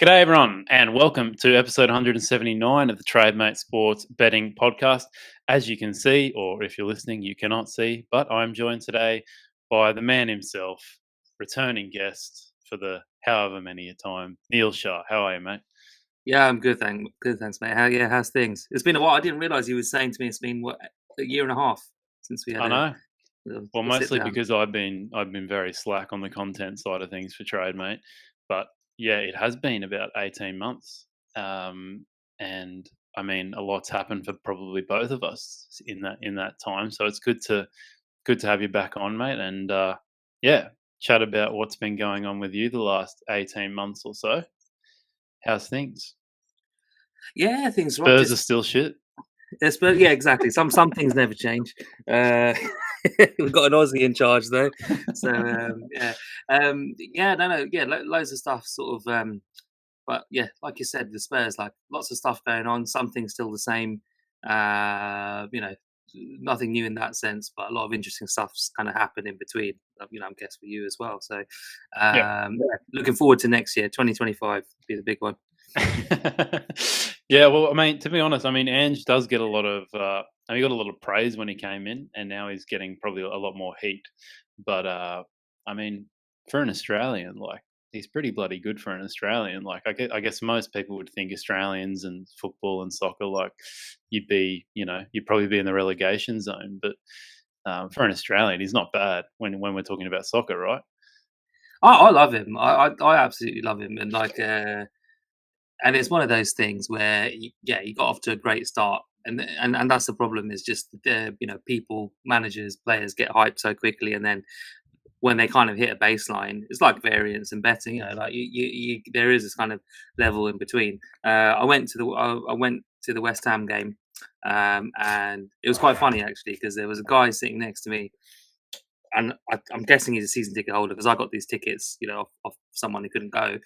G'day, everyone, and welcome to episode 179 of the Trademate Sports Betting Podcast. As you can see, or if you're listening, you cannot see, but I'm joined today by the man himself, returning guest for the however many a time, Neel Shah. How are you, mate? Yeah, I'm good, good, thanks, mate. How's things? It's been a while. I didn't realise you were saying to me it's been a year and a half since we had I know. Well, a sit mostly down. because I've been very slack on the content side of things for Trademate, but yeah, it has been about 18 months, and I mean, a lot's happened for probably both of us in that time. So it's good to have you back on, mate, and yeah, chat about what's been going on with you the last 18 months or so. How's things? Yeah, things right. Spurs are Just still shit. but yeah, exactly. Some things never change. Uh, we've got an Aussie in charge though, so yeah, no, yeah, loads of stuff, sort of. But yeah, like you said, the Spurs, like lots of stuff going on. Some things still the same. You know, nothing new in that sense, but a lot of interesting stuff's kind of happened in between. I'm guessing for you as well. So, Yeah. yeah, looking forward to next year, 2025, be the big one. Yeah, well, I mean, to be honest, I mean, Ange does get a lot of, he got a lot of praise when he came in, and now he's getting probably a lot more heat. But I mean, for an Australian, like, he's pretty bloody good for an Australian. Like, I guess most people would think Australians and football and soccer, like, you'd probably be in the relegation zone. But for an Australian, he's not bad when we're talking about soccer, right? I love him. I absolutely love him, and and it's one of those things where yeah, he got off to a great start, and that's the problem. Is just people, managers, players get hyped so quickly, and then when they kind of hit a baseline, it's like variance and betting. Like there is this kind of level in between. I went to the West Ham game, and it was quite funny actually because there was a guy sitting next to me, and I'm guessing he's a season ticket holder because I got these tickets, off someone who couldn't go,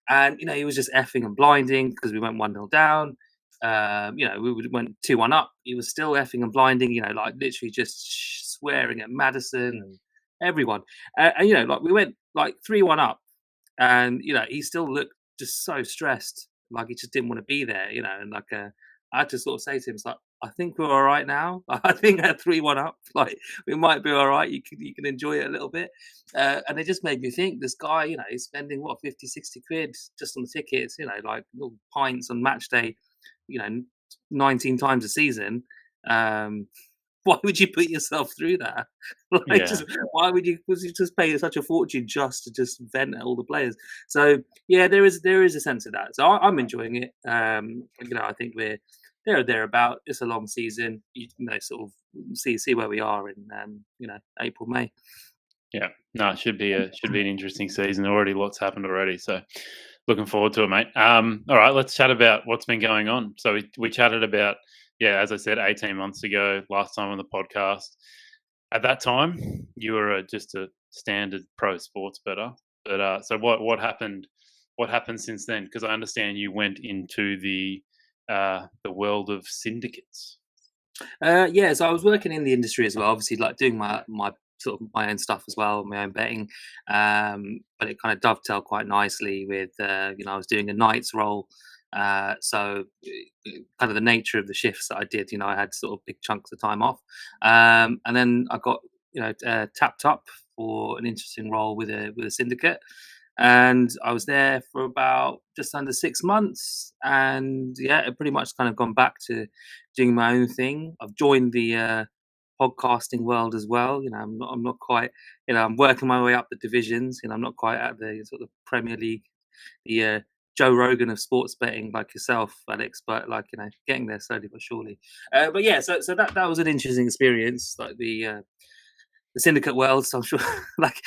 and he was just effing and blinding because we went 1-0 down. We went 2-1 up. He was still effing and blinding. Like literally just swearing at Madison and everyone. And like we went like 3-1 up, and he still looked just so stressed, like he just didn't want to be there. And like I had to sort of say to him, it's like, I think we're all right now. I think at 3-1 up, like we might be all right. You can enjoy it a little bit. And it just made me think this guy, he's spending what 50, 60 quid just on the tickets, like little pints on match day, you know, 19 times a season. Um, why would you put yourself through that? Like, Yeah. just why would you just pay such a fortune just to just vent at all the players? So yeah, there is a sense of that. So I'm enjoying it. I think we're there or thereabout. It's a long season. Sort of see where we are in April, May. Yeah, no, it should be an interesting season. Already, lots happened already, so looking forward to it, mate. All right, let's chat about what's been going on. So we chatted about, yeah, as I said, 18 months ago, last time on the podcast. At that time, you were just a standard pro sports bettor. But so what happened? What happened since then? Because I understand you went into the world of syndicates. Yeah, so I was working in the industry as well, obviously, like doing my sort of my own stuff as well, my own betting. But it kind of dovetailed quite nicely with I was doing a night's role. Kind of the nature of the shifts that I did, I had sort of big chunks of time off, and then I got tapped up for an interesting role with a syndicate, and I was there for about just under 6 months, and yeah, it pretty much kind of gone back to doing my own thing. I've joined the podcasting world as well. I'm not quite, I'm working my way up the divisions. I'm not quite at the sort of Premier League, the Joe Rogan of sports betting like yourself, Alex, but like getting there slowly but surely. But yeah, so that was an interesting experience, like the syndicate world. So I'm sure, like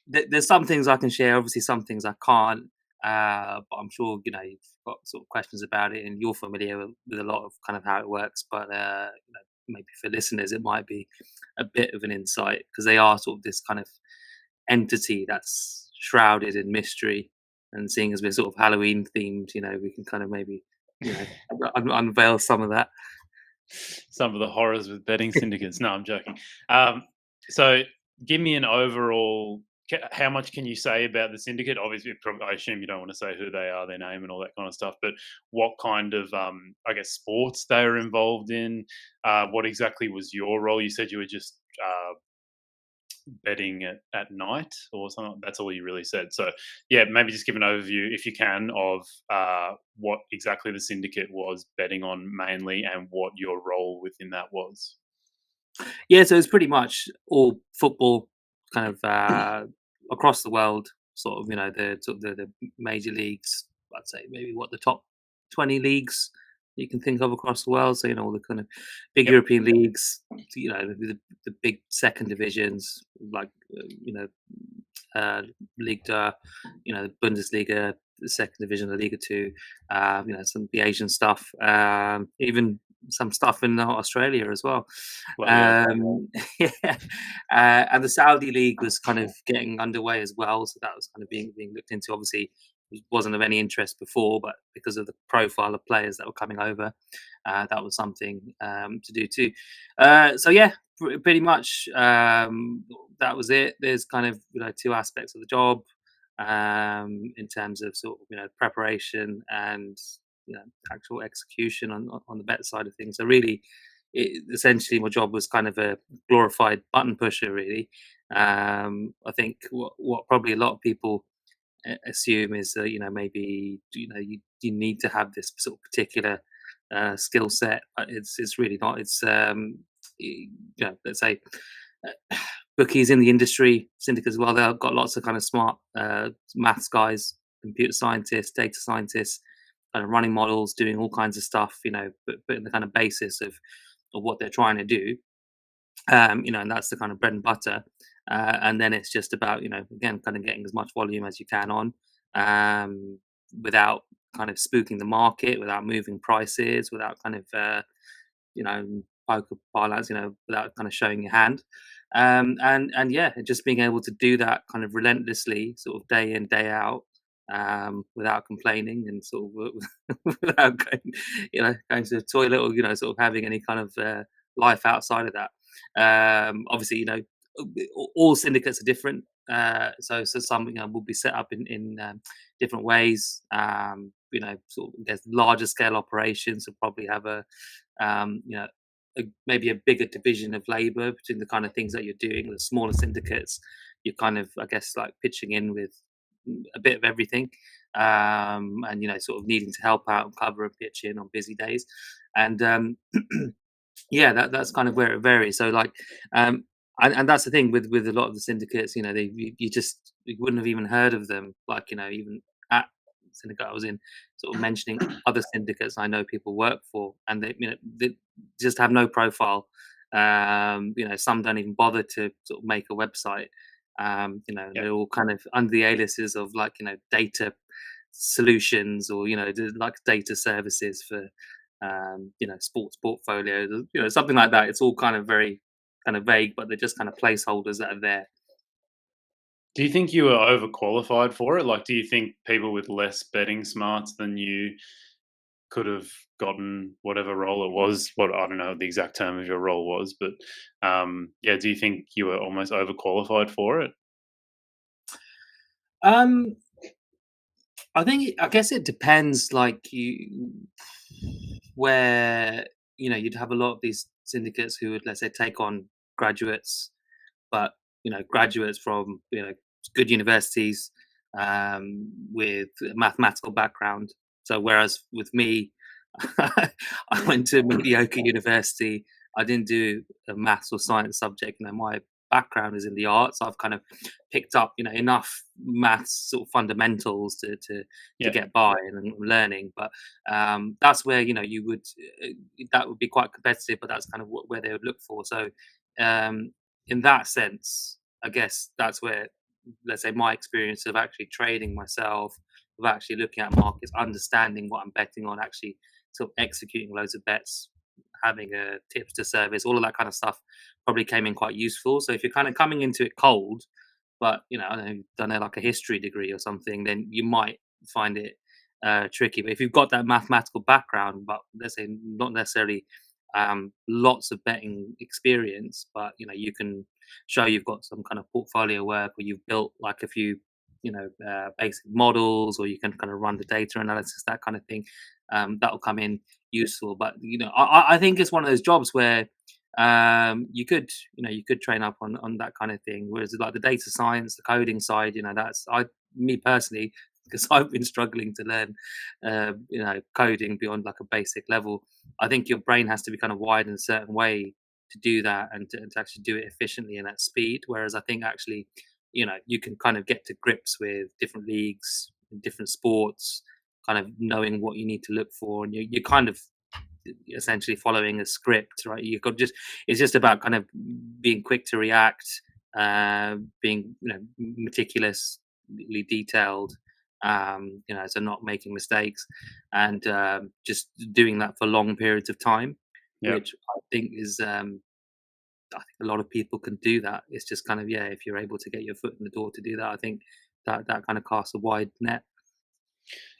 there's some things I can share. Obviously, some things I can't. But I'm sure you've got sort of questions about it, and you're familiar with a lot of kind of how it works. But maybe for listeners, it might be a bit of an insight because they are sort of this kind of entity that's shrouded in mystery. And seeing as we're sort of Halloween themed, we can kind of maybe you know unveil some of that. Some of the horrors with betting syndicates. No, I'm joking. So give me an overall how much can you say about the syndicate? Obviously, I assume you don't want to say who they are, their name, and all that kind of stuff. But what kind of, I guess, sports they are involved in? What exactly was your role? You said you were just betting at night or something. That's all you really said. So, yeah, maybe just give an overview, if you can, of what exactly the syndicate was betting on mainly, and what your role within that was. Yeah, so it's pretty much all football, kind of across the world. Sort of, the major leagues. I'd say maybe what the top 20 leagues you can think of across the world. So all the kind of big Yep. European leagues. The big second divisions like Ligue 2, the Bundesliga, the second division of Liga 2, some of the Asian stuff, even some stuff in Australia as well. Bloody hell. Yeah, and the Saudi league was kind of getting underway as well, so that was kind of being looked into. Obviously, it wasn't of any interest before, but because of the profile of players that were coming over, that was something to do too. So yeah, pretty much that was it. There's kind of two aspects of the job in terms of sort of preparation and actual execution on the bet side of things. So really, essentially, my job was kind of a glorified button pusher. Really, I think what probably a lot of people assume is that maybe you need to have this sort of particular skill set, but it's really not. It's let's say bookies in the industry, syndicates as well. They've got lots of kind of smart maths guys, computer scientists, data scientists, kind of running models, doing all kinds of stuff. But in the kind of basis of what they're trying to do. And that's the kind of bread and butter. And then it's just about, again, kind of getting as much volume as you can on, without kind of spooking the market, without moving prices, without kind of, poker parlance, without kind of showing your hand. And yeah, just being able to do that kind of relentlessly, sort of day in, day out, without complaining and sort of without going to the toilet or, sort of having any kind of life outside of that. Obviously, all syndicates are different. So some will be set up in different ways. Sort of there's larger scale operations will probably have maybe a bigger division of labour between the kind of things that you're doing. The smaller syndicates, you're kind of, I guess, like pitching in with a bit of everything, and sort of needing to help out and cover and pitch in on busy days. And yeah, that's kind of where it varies. So like, and that's the thing with a lot of the syndicates. You wouldn't have even heard of them. Like even at syndicate I was in, sort of mentioning other syndicates I know people work for, and they just have no profile. Some don't even bother to sort of make a website. Yep. They're all kind of under the aliases of like data solutions or like data services for sports portfolio, something like that. It's all kind of very kind of vague, but they're just kind of placeholders that are there. Do you think you were overqualified for it? Like, do you think people with less betting smarts than you could have gotten whatever role it was? What, I don't know what the exact term of your role was, but yeah, do you think you were almost overqualified for it? Um, I guess it depends. Like where you'd have a lot of these syndicates who would, let's say, take on graduates, but graduates from good universities, with a mathematical background. So whereas with me, I went to a mediocre university. I didn't do a maths or science subject. My background is in the arts. I've kind of picked up enough maths sort of fundamentals to Yeah. get by and learning. But that's where you would that would be quite competitive. But that's kind of where they would look for. So um, in that sense, I guess that's where, let's say, my experience of actually trading myself, of actually looking at markets, understanding what I'm betting on, actually sort of executing loads of bets, having a tipster service, all of that kind of stuff probably came in quite useful. So if you're kind of coming into it cold, but I don't know, done like a history degree or something, then you might find it tricky. But if you've got that mathematical background, but let's say not necessarily lots of betting experience, but you can show you've got some kind of portfolio work, or you've built like a few, basic models, or you can kind of run the data analysis, that kind of thing. That'll come in useful. But I think it's one of those jobs where you could train up on that kind of thing. Whereas like the data science, the coding side, that's I me personally, because I've been struggling to learn, coding beyond like a basic level. I think your brain has to be kind of wired in a certain way to do that, and to actually do it efficiently and at speed. Whereas I think actually, you can kind of get to grips with different leagues, different sports, kind of knowing what you need to look for, and you're kind of essentially following a script, right? You've got just It's just about kind of being quick to react, being meticulously detailed, so not making mistakes, and just doing that for long periods of time, Yeah. which I think is I think a lot of people can do that. It's just kind of, yeah, if you're able to get your foot in the door to do that, I think that kind of casts a wide net.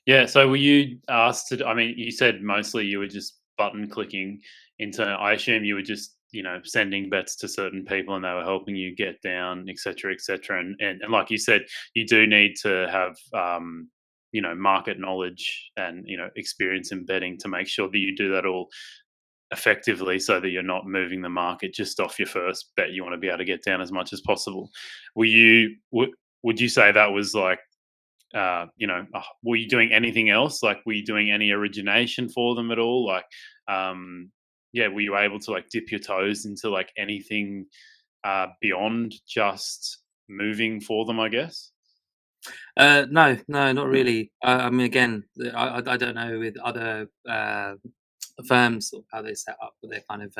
Yeah. So were you asked to? I mean, you said mostly you were just button clicking into. I assume you were just sending bets to certain people and they were helping you get down, et cetera, et cetera. And like you said, you do need to have market knowledge and experience in betting to make sure that you do that all effectively, so that you're not moving the market just off your first bet. You want to be able to get down as much as possible. Were you? Would you say that was like? Were you doing anything else? Like, were you doing any origination for them at all? Like, yeah, were you able to like dip your toes into like anything beyond just moving for them? I guess. No, no, not really. I mean, again, I don't know with other firms or how they set up with their kind of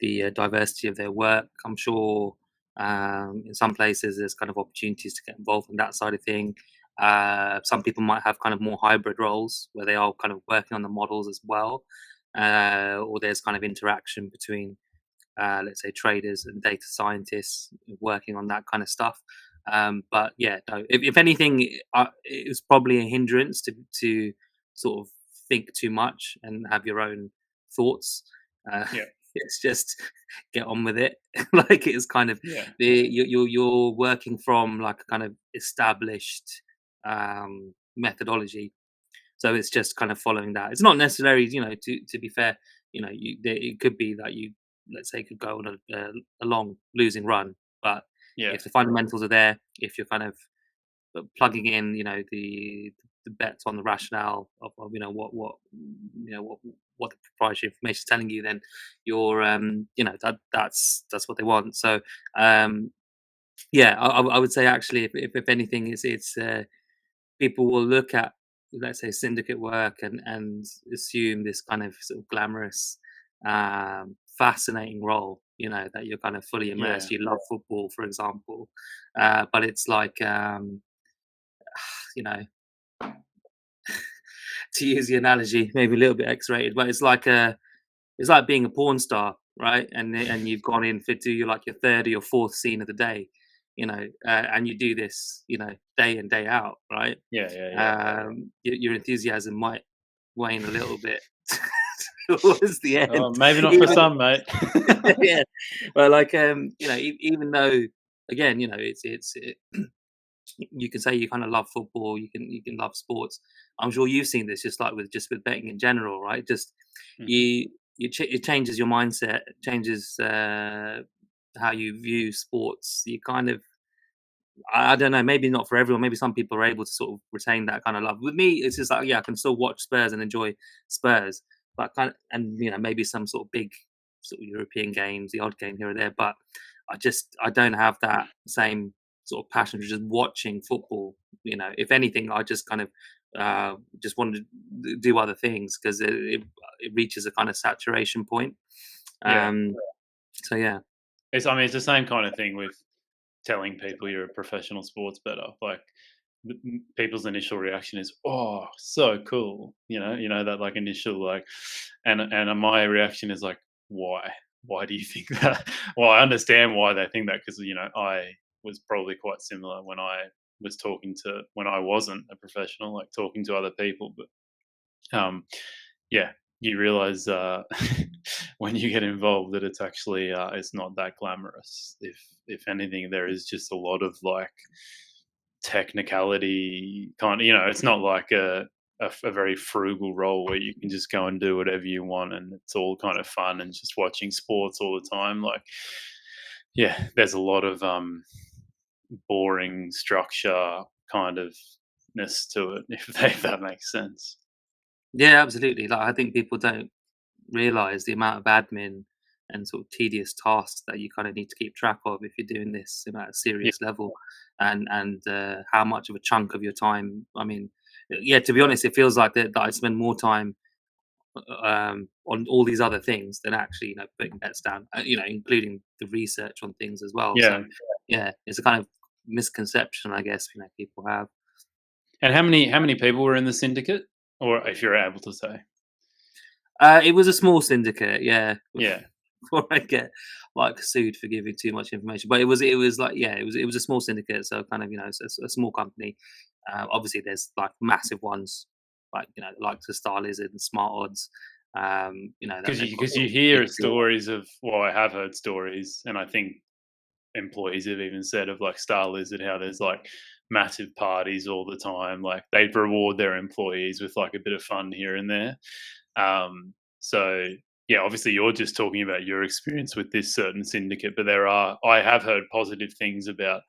the diversity of their work. I'm sure in some places there's kind of opportunities to get involved in that side of thing. Some people might have kind of more hybrid roles where they are kind of working on the models as well, or there's kind of interaction between, let's say, traders and data scientists working on that kind of stuff. But yeah, no, if anything, it's probably a hindrance to sort of think too much and have your own thoughts. Uh, Yeah. it's just get on with it. Like it's kind of Yeah. you're working from like a kind of established methodology, so it's just kind of following that. It's not necessarily, to be fair, it could be that you, let's say, could go on a long losing run, but Yeah. if the fundamentals are there, if you're kind of plugging in, the bets on the rationale of what the proprietary information is telling you, then you're that's what they want. So yeah, I would say actually, if anything, it's people will look at, let's say, syndicate work and assume this kind of sort of glamorous, fascinating role, that you're kind of fully Yeah. immersed. You love football, for example, but it's like, you know, to use the analogy, maybe a little bit X-rated, but it's like being a porn star, right? And you've gone in for do you like your third or your fourth scene of the day, and you do this, day in day out, right? Yeah. Yeah. Yeah. Your enthusiasm might wane a little bit towards the Oh, end, maybe not for even some, mate. yeah. But like, even though, again, you can say you kind of love football, you can love sports. I'm sure you've seen this, just with betting in general, right? Just Mhm. you it changes your mindset, it changes how you view sports. You kind of, I don't know, maybe not for everyone. Maybe some people are able to sort of retain that kind of love. With me, it's just like, yeah, I can still watch Spurs and enjoy Spurs, but and maybe some sort of big sort of European games, the odd game here or there. But I don't have that same sort of passion for just watching football. If anything, I just kind of just want to do other things because it reaches a kind of saturation point. Yeah. Um, so yeah. I mean, it's the same kind of thing with telling people you're a professional sports bettor. Like, people's initial reaction is, "Oh, so cool," that like initial like, and my reaction is like, "Why? Why do you think that?" Well, I understand why they think that, because I was probably quite similar when I was when I wasn't a professional, like talking to other people, but yeah, you realize when you get involved that it's actually it's not that glamorous. If anything, there is just a lot of like technicality kind of, it's not like a very frugal role where you can just go and do whatever you want and it's all kind of fun and just watching sports all the time. Like, yeah, there's a lot of boring structure kind of ness to it, if that makes sense. Yeah, absolutely. Like I think people don't realize the amount of admin and sort of tedious tasks that you kind of need to keep track of if you're doing this at a Yeah, serious level, and how much of a chunk of your time. I mean, yeah, to be honest, it feels like that I spend more time on all these other things than actually putting bets down. Including the research on things as well. So yeah. yeah, it's a kind of misconception, I guess, people have. And how many people were in the syndicate, or if you're able to say? It was a small syndicate, yeah. Yeah, Before I get like sued for giving too much information, but it was like yeah, it was a small syndicate, so kind of it's a small company. Obviously, there's like massive ones, like like the Star Lizard and Smart Odds. That because they've you got because you big hear draw. stories of, well, I have heard stories, and I think employees have even said of like Star Lizard how there's like massive parties all the time. Like they reward their employees with like a bit of fun here and there. So yeah, obviously you're just talking about your experience with this certain syndicate, but I have heard positive things about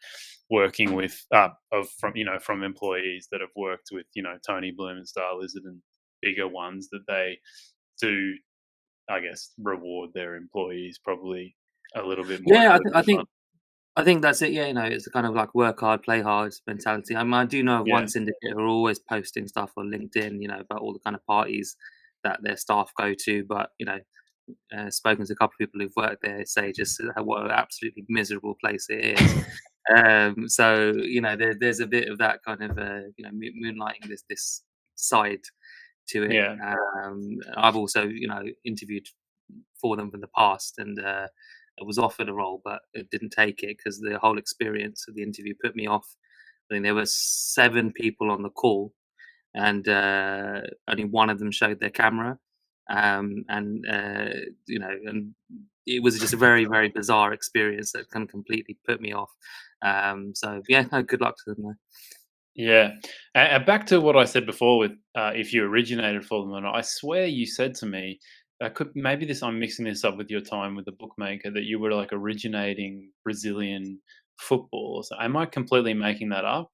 working with from employees that have worked with Tony Bloom and Star Lizard and bigger ones, that they do, I guess, reward their employees probably a little bit more Yeah, and I do it think I for fun. think I think that's it. Yeah, it's a kind of like work hard, play hard mentality. I mean, I do know of one Yeah. syndicate who are always posting stuff on LinkedIn, about all the kind of parties that their staff go to. But spoken to a couple of people who've worked there, say just what an absolutely miserable place it is. So there's a bit of that kind of moonlighting this side to it. Yeah. I've also interviewed for them in the past, and I was offered a role, but it didn't take it because the whole experience of the interview put me off. I think there were 7 people on the call, and only one of them showed their camera, and it was just a very very bizarre experience that kind of completely put me off. So yeah, no, good luck to them though. Yeah. Back to what I said before with if you originated for them or not. I swear you said to me, I'm mixing this up with your time with the bookmaker, that you were like originating Brazilian football. So am I completely making that up?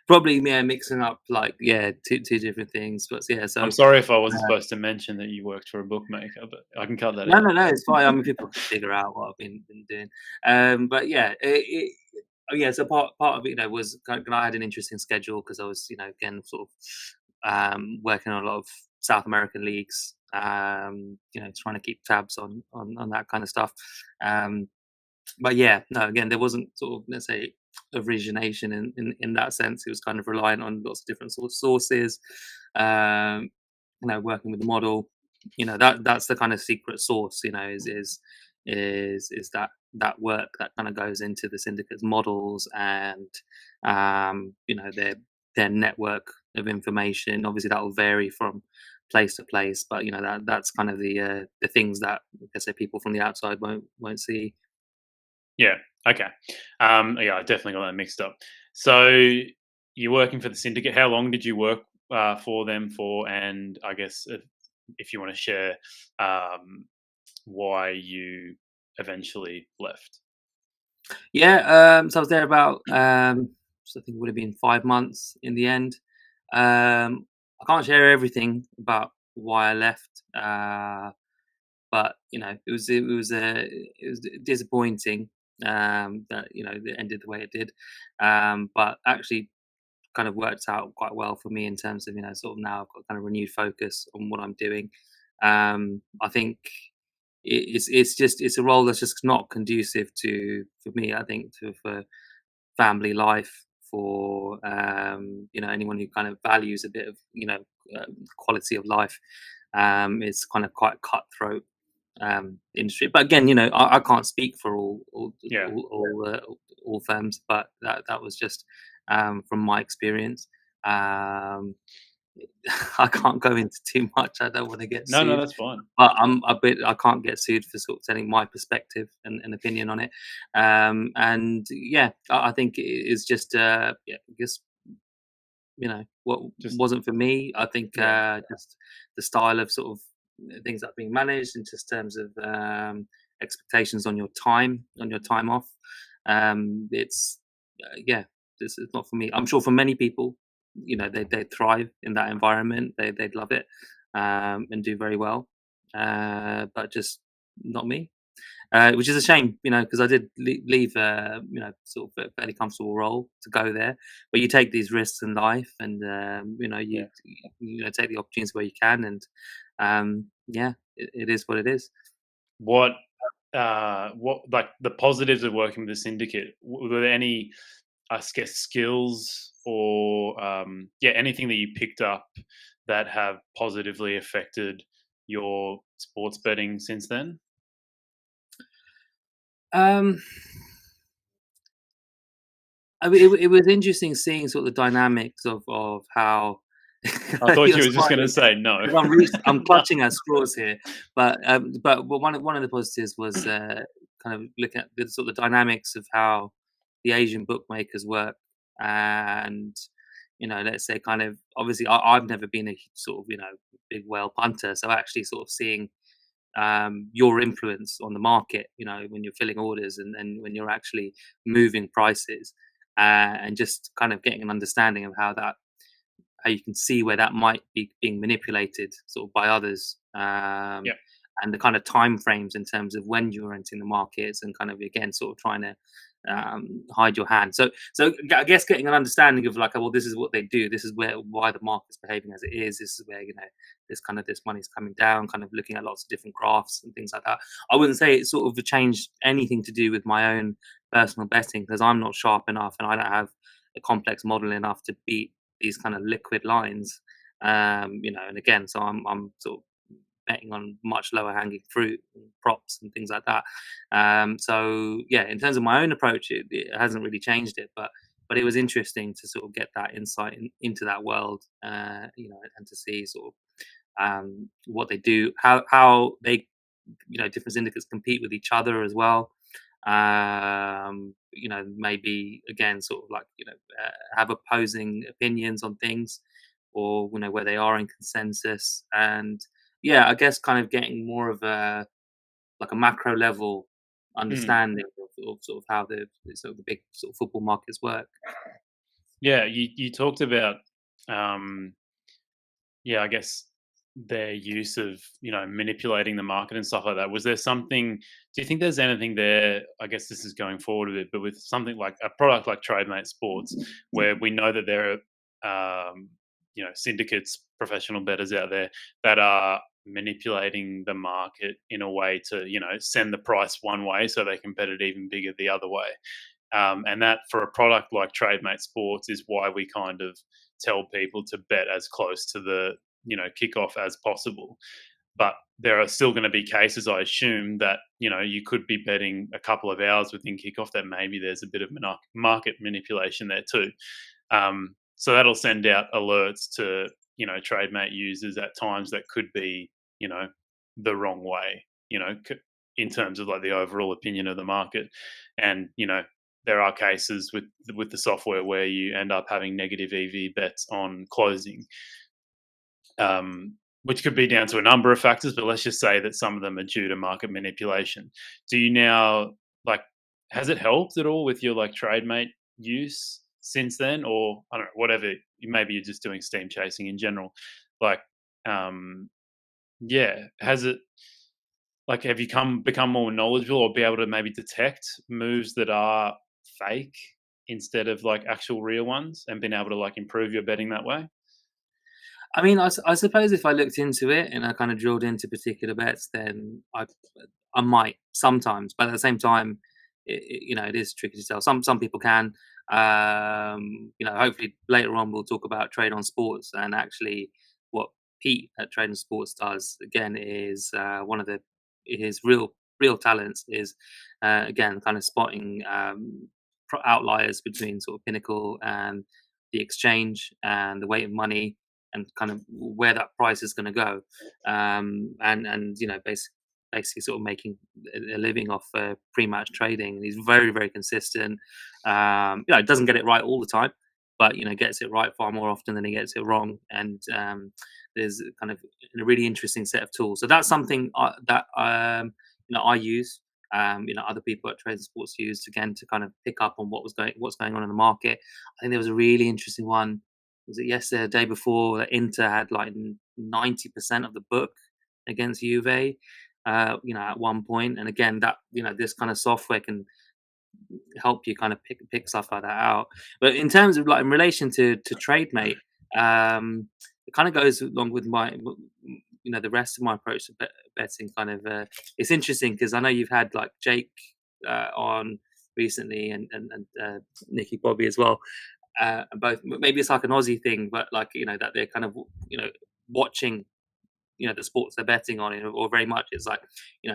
Probably, yeah, mixing up like yeah, two different things, but yeah. I'm So sorry if I wasn't supposed to mention that you worked for a bookmaker, but I can cut that no, out. no, no, it's fine. I mean, people can figure out what I've been doing. But yeah, oh yeah. So part of it, was I had an interesting schedule because I was, again, sort of working on a lot of South American leagues. Trying to keep tabs on that kind of stuff. Um, but yeah, no, again, there wasn't sort of, let's say, origination in that sense. It was kind of reliant on lots of different sort of sources. Um, working with the model, that's the kind of secret sauce. Is that work that kind of goes into the syndicate's models and their network of information. Obviously, that will vary from place to place, but that's kind of the things that, like I say, people from the outside won't see. Yeah. Okay. Yeah, I definitely got that mixed up. So you're working for the syndicate. How long did you work for them for? And I guess if you want to share why you eventually left. So I was there about, so I think it would have been 5 months in the end. I can't share everything about why I left, but it was disappointing that it ended the way it did. But actually, kind of worked out quite well for me in terms of sort of now I've got kind of renewed focus on what I'm doing. I think it's a role that's just not conducive to for me. I think for family life, for anyone who kind of values a bit of quality of life. It's kind of quite cutthroat industry. But again, I can't speak for Yeah. all firms, but that was just from my experience. Um, I can't go into too much. I don't want to get No, no, sued. that's fine. But I'm a bit. I can't get sued for sort of telling my perspective and opinion on it. And yeah, I think it is just yeah, I guess what Just wasn't for me. I think yeah, just the style of sort of things that are being managed in just terms of expectations on your time off. It's yeah, this is not for me. I'm sure for many people, they thrive in that environment. They'd love it and do very well, but just not me. Which is a shame, because I did leave, sort of a fairly comfortable role to go there. But you take these risks in life, and yeah. take the opportunities where you can, and yeah, it is what it is. What what like the positives of working with the syndicate? Were there any, I guess, skills or yeah, anything that you picked up that have positively affected your sports betting since then? Um, I mean, it was interesting seeing sort of the dynamics of how I thought you're you were just going to smiling. say no. 'Cause I'm No. clutching at straws here, but one of the positives was, kind of looking at the sort of dynamics of how the Asian bookmakers work, and, let's say kind of obviously I've never been a sort of, big whale punter, so actually sort of seeing, your influence on the market, when you're filling orders and when you're actually moving prices, and just kind of getting an understanding of how you can see where that might be being manipulated sort of by others, Yeah. and the kind of time frames in terms of when you're entering the markets and kind of again sort of trying to hide your hand. So I guess getting an understanding of like, oh, well, this is what they do. This is why the market's behaving as it is. This is where this money's coming down. Kind of looking at lots of different graphs and things like that. I wouldn't say it sort of changed anything to do with my own personal betting because I'm not sharp enough and I don't have a complex model enough to beat these kind of liquid lines. And again, so I'm sort of betting on much lower hanging fruit and props and things like that. So yeah, in terms of my own approach, it hasn't really changed it, but it was interesting to sort of get that insight into that world, and to see sort of what they do, how they, different syndicates compete with each other as well. Maybe again, sort of like have opposing opinions on things, or where they are in consensus, and yeah, I guess kind of getting more of a like a macro level Mm. understanding of sort of how the sort of the big sort of football markets work. Yeah, you talked about um yeah, I guess their use of, manipulating the market and stuff like that. Was there something, do you think there's anything there, I guess this is going forward a bit, but with something like a product like Trademate Sports, where we know that there are, syndicates, professional bettors out there that are manipulating the market in a way to, send the price one way so they can bet it even bigger the other way. And that for a product like Trademate Sports is why we kind of tell people to bet as close to the kickoff as possible. But there are still going to be cases, I assume, that you could be betting a couple of hours within kickoff that maybe there's a bit of market manipulation there too. So that'll send out alerts to Trademate users at times that could be the wrong way. In terms of like the overall opinion of the market, and there are cases with the software where you end up having negative EV bets on closing, which could be down to a number of factors, but let's just say that some of them are due to market manipulation. Do you now like has it helped at all with your like Trademate use since then, or I don't know, whatever? Maybe you're just doing steam chasing in general. Like, yeah, has it? Like, have you become more knowledgeable or be able to maybe detect moves that are fake instead of like actual real ones, and been able to like improve your betting that way? I mean, I suppose if I looked into it and I kind of drilled into particular bets, then I might sometimes, but at the same time, it is tricky to tell. Some people can. Hopefully later on we'll talk about trade on sports, and actually what Pete at Trade on Sports does again is one of his real talents is again kind of spotting outliers between sort of Pinnacle and the exchange and the weight of money. and kind of where that price is going to go, and basically sort of making a living off pre-match trading. And he's very, very consistent. Doesn't get it right all the time, but gets it right far more often than he gets it wrong. And there's kind of a really interesting set of tools. So that's something that I use. Other people at Trade Sports use, again, to kind of pick up on what's going on in the market. I think there was a really interesting one. Was it yesterday, or the day before, that Inter had like 90% of the book against Juve, at one point. And again, that this kind of software can help you kind of pick stuff like that out. But in terms of, like, in relation to Trademate, it kind of goes along with my the rest of my approach to betting. Kind of, it's interesting because I know you've had like Jake on recently, and Nicky Bobby as well. Both, maybe it's like an Aussie thing, but like that they're kind of watching the sports they're betting on, or very much it's like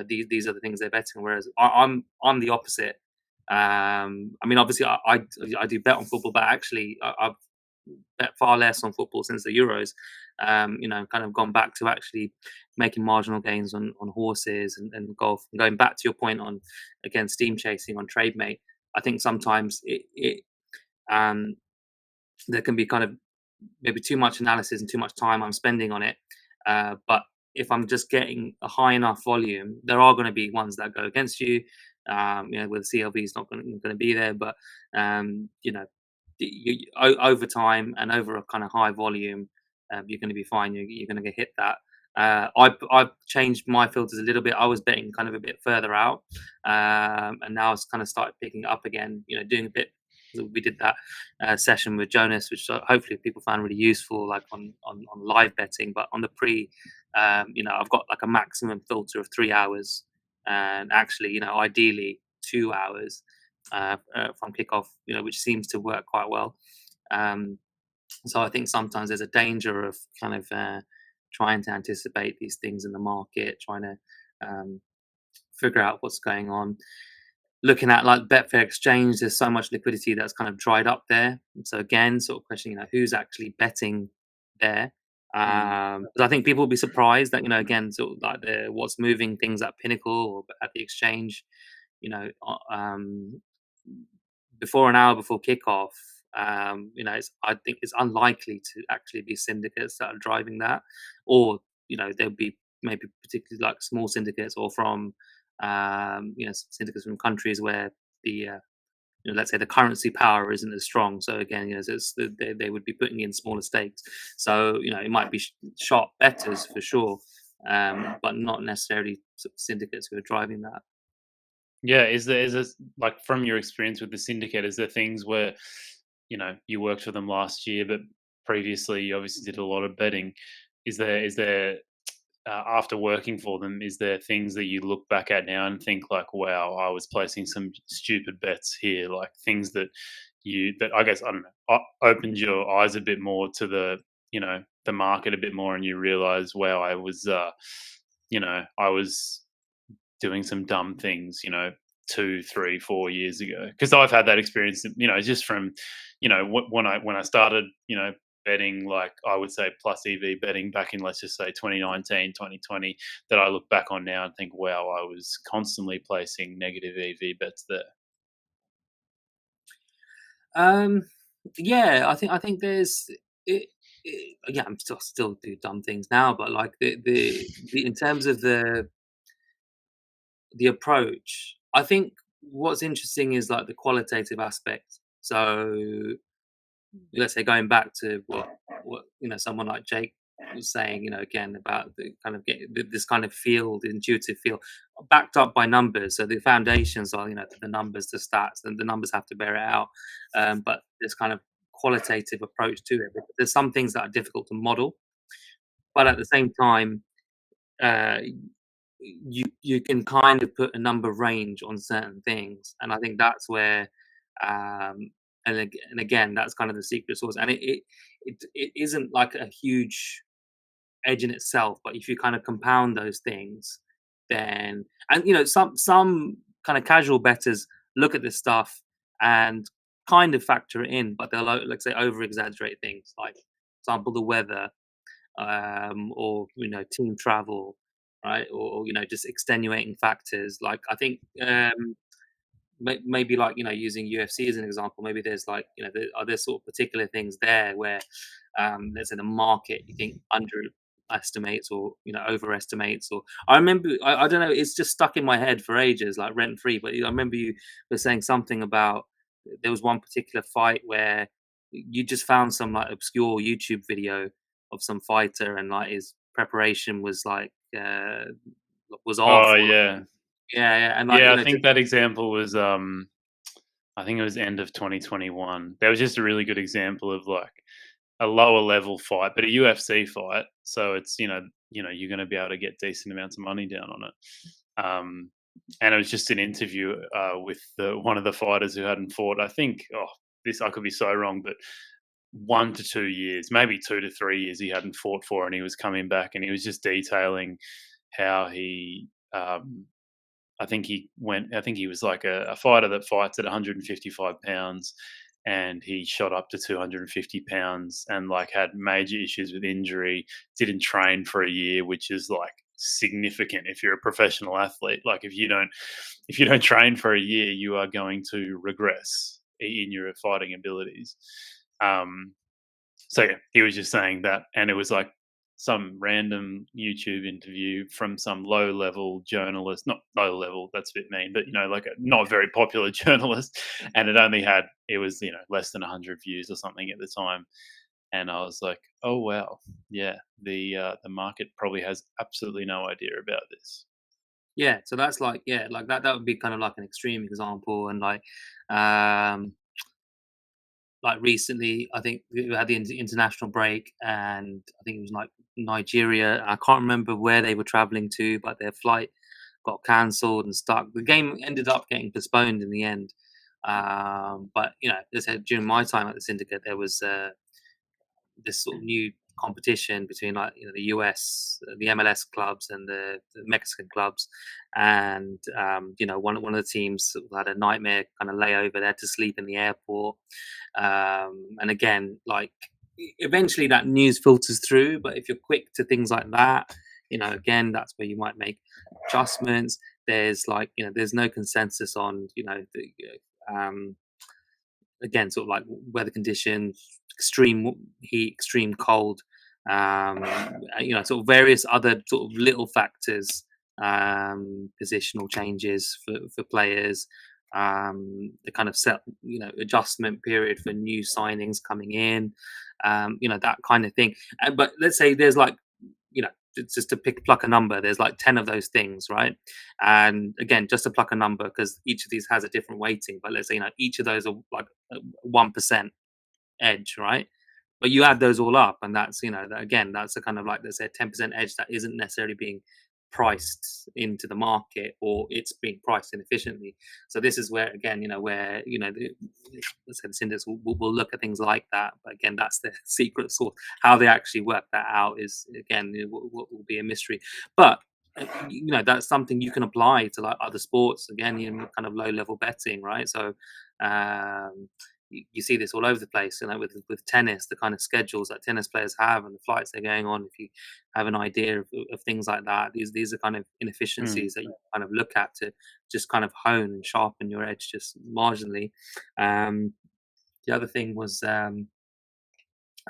these are the things they're betting. Whereas I'm the opposite. I mean, obviously, I do bet on football, but actually, I've bet far less on football since the Euros. Kind of gone back to actually making marginal gains on horses and golf. And going back to your point on, again, steam chasing on Trademate, I think sometimes there can be kind of maybe too much analysis and too much time I'm spending on it. But if I'm just getting a high enough volume, there are going to be ones that go against you. Where the CLV is not going to be there, but over time and over a kind of high volume, you're going to be fine. You're going to get hit that. I've changed my filters a little bit. I was betting kind of a bit further out, and now it's kind of started picking it up again. Doing a bit. We did that session with Jonas, which hopefully people found really useful, like on live betting. But on the I've got like a maximum filter of 3 hours, and actually, ideally 2 hours from kickoff, which seems to work quite well. So I think sometimes there's a danger of kind of trying to anticipate these things in the market, trying to figure out what's going on. Looking at like Betfair Exchange, there's so much liquidity that's kind of dried up there. So again, sort of questioning, who's actually betting there. Because I think people will be surprised that again, sort of like what's moving things at Pinnacle or at the exchange, before an hour before kickoff. I think it's unlikely to actually be syndicates that are driving that, or there'll be maybe particularly like small syndicates, or from syndicates from countries where the let's say the currency power isn't as strong. So again, they would be putting in smaller stakes. So it might be sharp bettors for sure, but not necessarily syndicates who are driving that. Yeah, is there like, from your experience with the syndicate, is there things where you worked for them last year, but previously you obviously did a lot of betting? Is there after working for them, is there things that you look back at now and think like, wow, I was placing some stupid bets here, like things that I guess, I don't know, opened your eyes a bit more to the market a bit more, and you realize, wow, I was doing some dumb things, 2, 3, 4 years ago. Because I've had that experience, just from, when I started, betting, like, I would say plus EV betting back in, let's just say 2019, 2020, that I look back on now and think, wow, I was constantly placing negative EV bets there. Yeah, I think there's yeah, I'm still do dumb things now, but like the in terms of the approach, I think what's interesting is like the qualitative aspect. So let's say going back to what someone like Jake was saying, again about the kind of this kind of intuitive feel, backed up by numbers. So the foundations are the numbers, the stats, and the numbers have to bear it out. But there's kind of qualitative approach to it. There's some things that are difficult to model, but at the same time, uh, you can kind of put a number range on certain things, and I think that's where, and again, that's kind of the secret sauce. And it isn't like a huge edge in itself, but if you kind of compound those things, then, and some kind of casual bettors look at this stuff and kind of factor it in, but they'll, like say, over exaggerate things, like, for example, the weather. or team travel, right? Or just extenuating factors. Like I think maybe like using UFC as an example, maybe there's like are there sort of particular things there where there's in a market you think underestimates or overestimates, or I remember I don't know, it's just stuck in my head for ages, like rent free. But I remember you were saying something about there was one particular fight where you just found some like obscure YouTube video of some fighter, and like his preparation was like was off, Oh or yeah, yeah, and like yeah. I just think that example was I think it was end of 2021. That was just a really good example of like a lower level fight, but a UFC fight. So it's you're going to be able to get decent amounts of money down on it. And it was just an interview with one of the fighters who hadn't fought. I think this I could be so wrong, but 1 to 2 years, maybe 2 to 3 years, he hadn't fought for, and he was coming back, and he was just detailing how he. I think he was like a fighter that fights at 155 pounds, and he shot up to 250 pounds and like had major issues with injury, didn't train for a year, which is like significant if you're a professional athlete. Like if you don't train for a year, you are going to regress in your fighting abilities. Um, so yeah, he was just saying that, and it was like some random YouTube interview from some low level journalist, not low level, that's a bit mean, but like a not very popular journalist, and it was less than 100 views or something at the time, and I was like, oh wow, yeah, the market probably has absolutely no idea about this. yeah. So that's like like that would be kind of like an extreme example, and um like recently, I think we had the international break, and I think it was like Nigeria. I can't remember where they were traveling to, but their flight got cancelled and stuck. The game ended up getting postponed in the end. But as I said, during my time at the Syndicate, there was this sort of new competition between like the US, the MLS clubs, and the Mexican clubs, and one of the teams sort of had a nightmare kind of layover there to sleep in the airport, and again like eventually that news filters through, but if you're quick to things like that, again that's where you might make adjustments. There's like there's no consensus on again, sort of like weather conditions, extreme heat, extreme cold, sort of various other sort of little factors, positional changes for players, the kind of set, adjustment period for new signings coming in, that kind of thing. But let's say there's like, just to pluck a number, there's like 10 of those things, right? And again, just to pluck a number, because each of these has a different weighting, but let's say each of those are like 1% edge, right? But you add those all up, and that's again, that's a kind of like, let's say, a 10% edge that isn't necessarily being priced into the market, or it's being priced inefficiently. So this is where again, where let's say the syndics will look at things like that. But again, that's the secret sauce. How they actually work that out is again what will be a mystery. But that's something you can apply to like other sports. Again, kind of low level betting, right? So you see this all over the place, with tennis, the kind of schedules that tennis players have and the flights they're going on. If you have an idea of things like that, these are kind of Mm. inefficiencies that you kind of look at to just kind of hone and sharpen your edge just marginally. The other thing was, I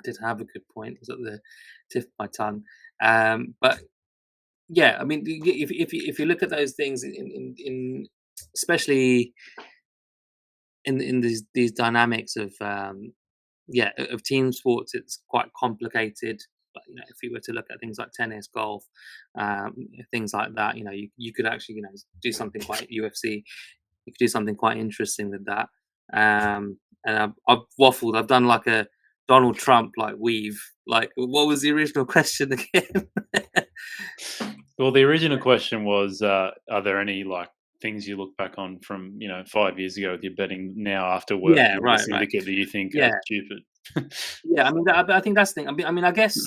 did have a good point. It was at the tip of my tongue. But yeah, I mean, if you look at those things in especially in these dynamics of of team sports, it's quite complicated. But if you were to look at things like tennis, golf, things like that, you could actually do something quite UFC. You could do something quite interesting with that. And I've waffled. I've done like a Donald Trump like weave. Like, what was the original question again? Well, the original question was, are there any like things you look back on from 5 years ago with your betting now after Yeah, working at the right, right. syndicate that you think are Yeah, stupid? yeah. I mean, I think that's the thing. I guess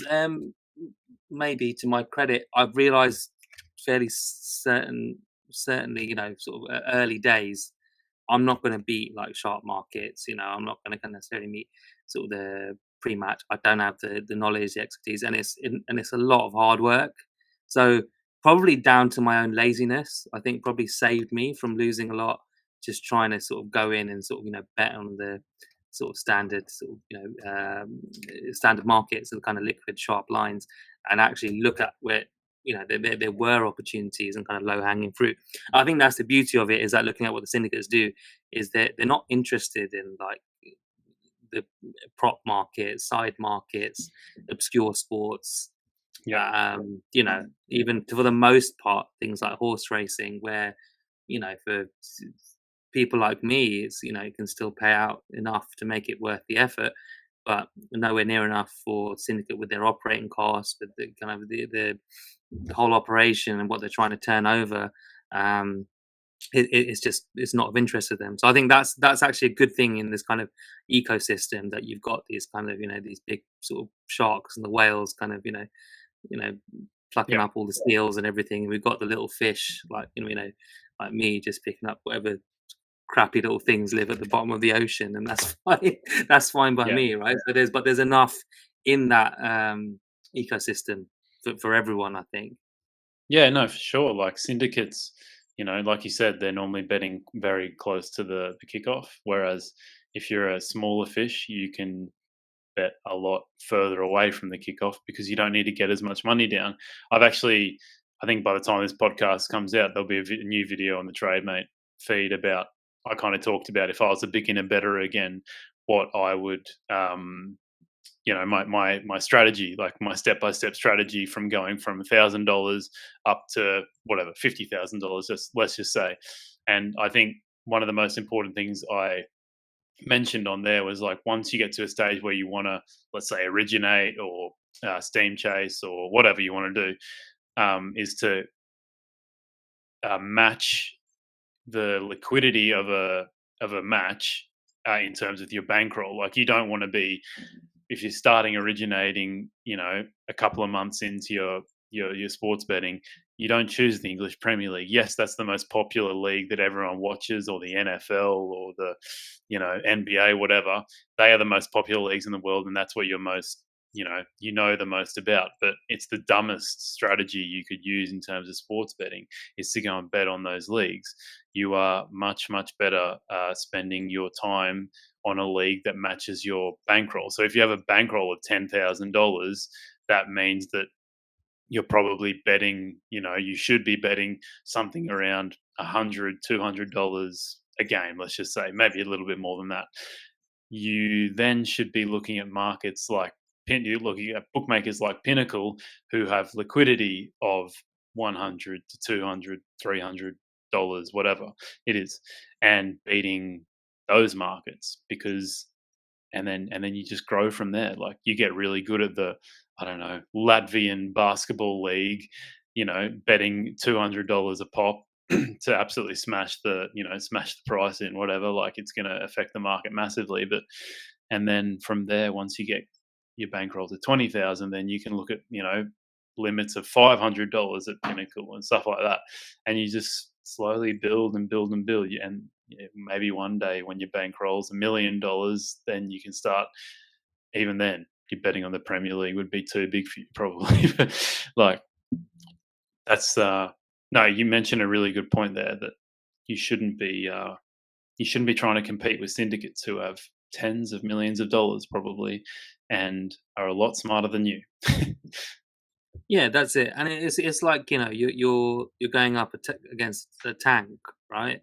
maybe to my credit, I've realised fairly certainly, sort of early days, I'm not going to beat like sharp markets. I'm not going to necessarily meet sort of pre-match. I don't have the knowledge, the expertise, and it's a lot of hard work. So probably down to my own laziness, I think probably saved me from losing a lot. Just trying to sort of go in and sort of bet on the sort of standard sort of standard markets and kind of liquid sharp lines, and actually look at where there were opportunities and kind of low hanging fruit. I think that's the beauty of it, is that looking at what the syndicates do is that they're not interested in like the prop markets, side markets, obscure sports. Yeah. Even for the most part, things like horse racing, where for people like me, it's it can still pay out enough to make it worth the effort, but nowhere near enough for Syndicate with their operating costs, with the kind of the whole operation and what they're trying to turn over. Um, it's not of interest to them. So I think that's actually a good thing in this kind of ecosystem, that you've got these kind of these big sort of sharks and the whales kind of you know plucking Yeah. up all the seals and everything. And we've got the little fish like like me, just picking up whatever crappy little things live at the bottom of the ocean, and that's fine. That's fine by Yeah. me, right? So there's enough in that ecosystem for everyone, I think. Yeah, no, for sure. Like syndicates, like you said, they're normally betting very close to the kickoff. Whereas if you're a smaller fish, you can bet a lot further away from the kickoff because you don't need to get as much money down. I think by the time this podcast comes out, there'll be a new video on the Trademate feed about. I kind of talked about if I was a beginner bettor again, what I would my strategy, like my step-by-step strategy from going from $1,000 up to whatever $50,000, let's just say. And I think one of the most important things I mentioned on there was, like, once you get to a stage where you want to, let's say, originate or steam chase or whatever you want to do, is to match the liquidity of a match in terms of your bankroll. Like, you don't want to be, if you're starting originating, a couple of months into your sports betting, you don't choose the English Premier League. Yes, that's the most popular league that everyone watches, or the NFL, or the NBA, whatever. They are the most popular leagues in the world, and that's what you're most the most about. But it's the dumbest strategy you could use in terms of sports betting, is to go and bet on those leagues. You are much better spending your time on a league that matches your bankroll. So if you have a bankroll of $10,000, that means that you're probably betting, you should be betting something around $100, $200 a game, let's just say, maybe a little bit more than that. You then should be looking at markets like, you're looking at bookmakers like Pinnacle, who have liquidity of $100 to $200, $300, whatever it is, and beating those markets, because and then you just grow from there. Like, you get really good at the, I don't know, Latvian basketball league, betting $200 a pop to absolutely smash the price in whatever. Like, it's going to affect the market massively. But and then from there, once you get your bankroll to 20,000, then you can look at limits of $500 at Pinnacle and stuff like that, and you just slowly build and build and build. And maybe one day when your bankroll's $1 million, then you can start. Even then, your betting on the Premier League would be too big for you, probably. Like, that's no. You mentioned a really good point there, that you shouldn't be trying to compete with syndicates who have tens of millions of dollars probably, and are a lot smarter than you. Yeah, that's it. And it's like you're going up against a tank, right?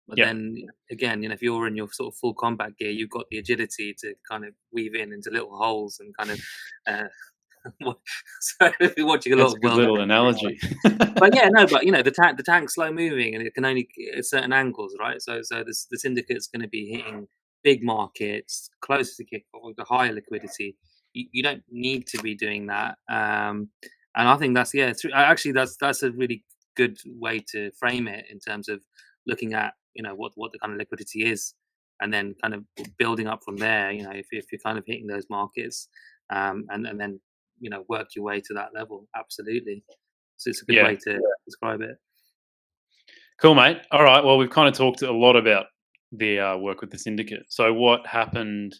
But Yeah, then again, if you're in your sort of full combat gear, you've got the agility to kind of weave in into little holes and kind of. So if you're watching a that's lot a of good World little Cup, analogy. but yeah, no, but the tank's slow moving and it can only at certain angles, right? So the syndicate's going to be hitting big markets close to kickoff with the higher liquidity. You don't need to be doing that, and I think actually that's a really good way to frame it in terms of looking at what the kind of liquidity is, and then kind of building up from there. If you're kind of hitting those markets, and then work your way to that level. Absolutely. So it's a good way Yeah, to describe it. cool, mate. All right. Well, we've kind of talked a lot about the work with the syndicate. So what happened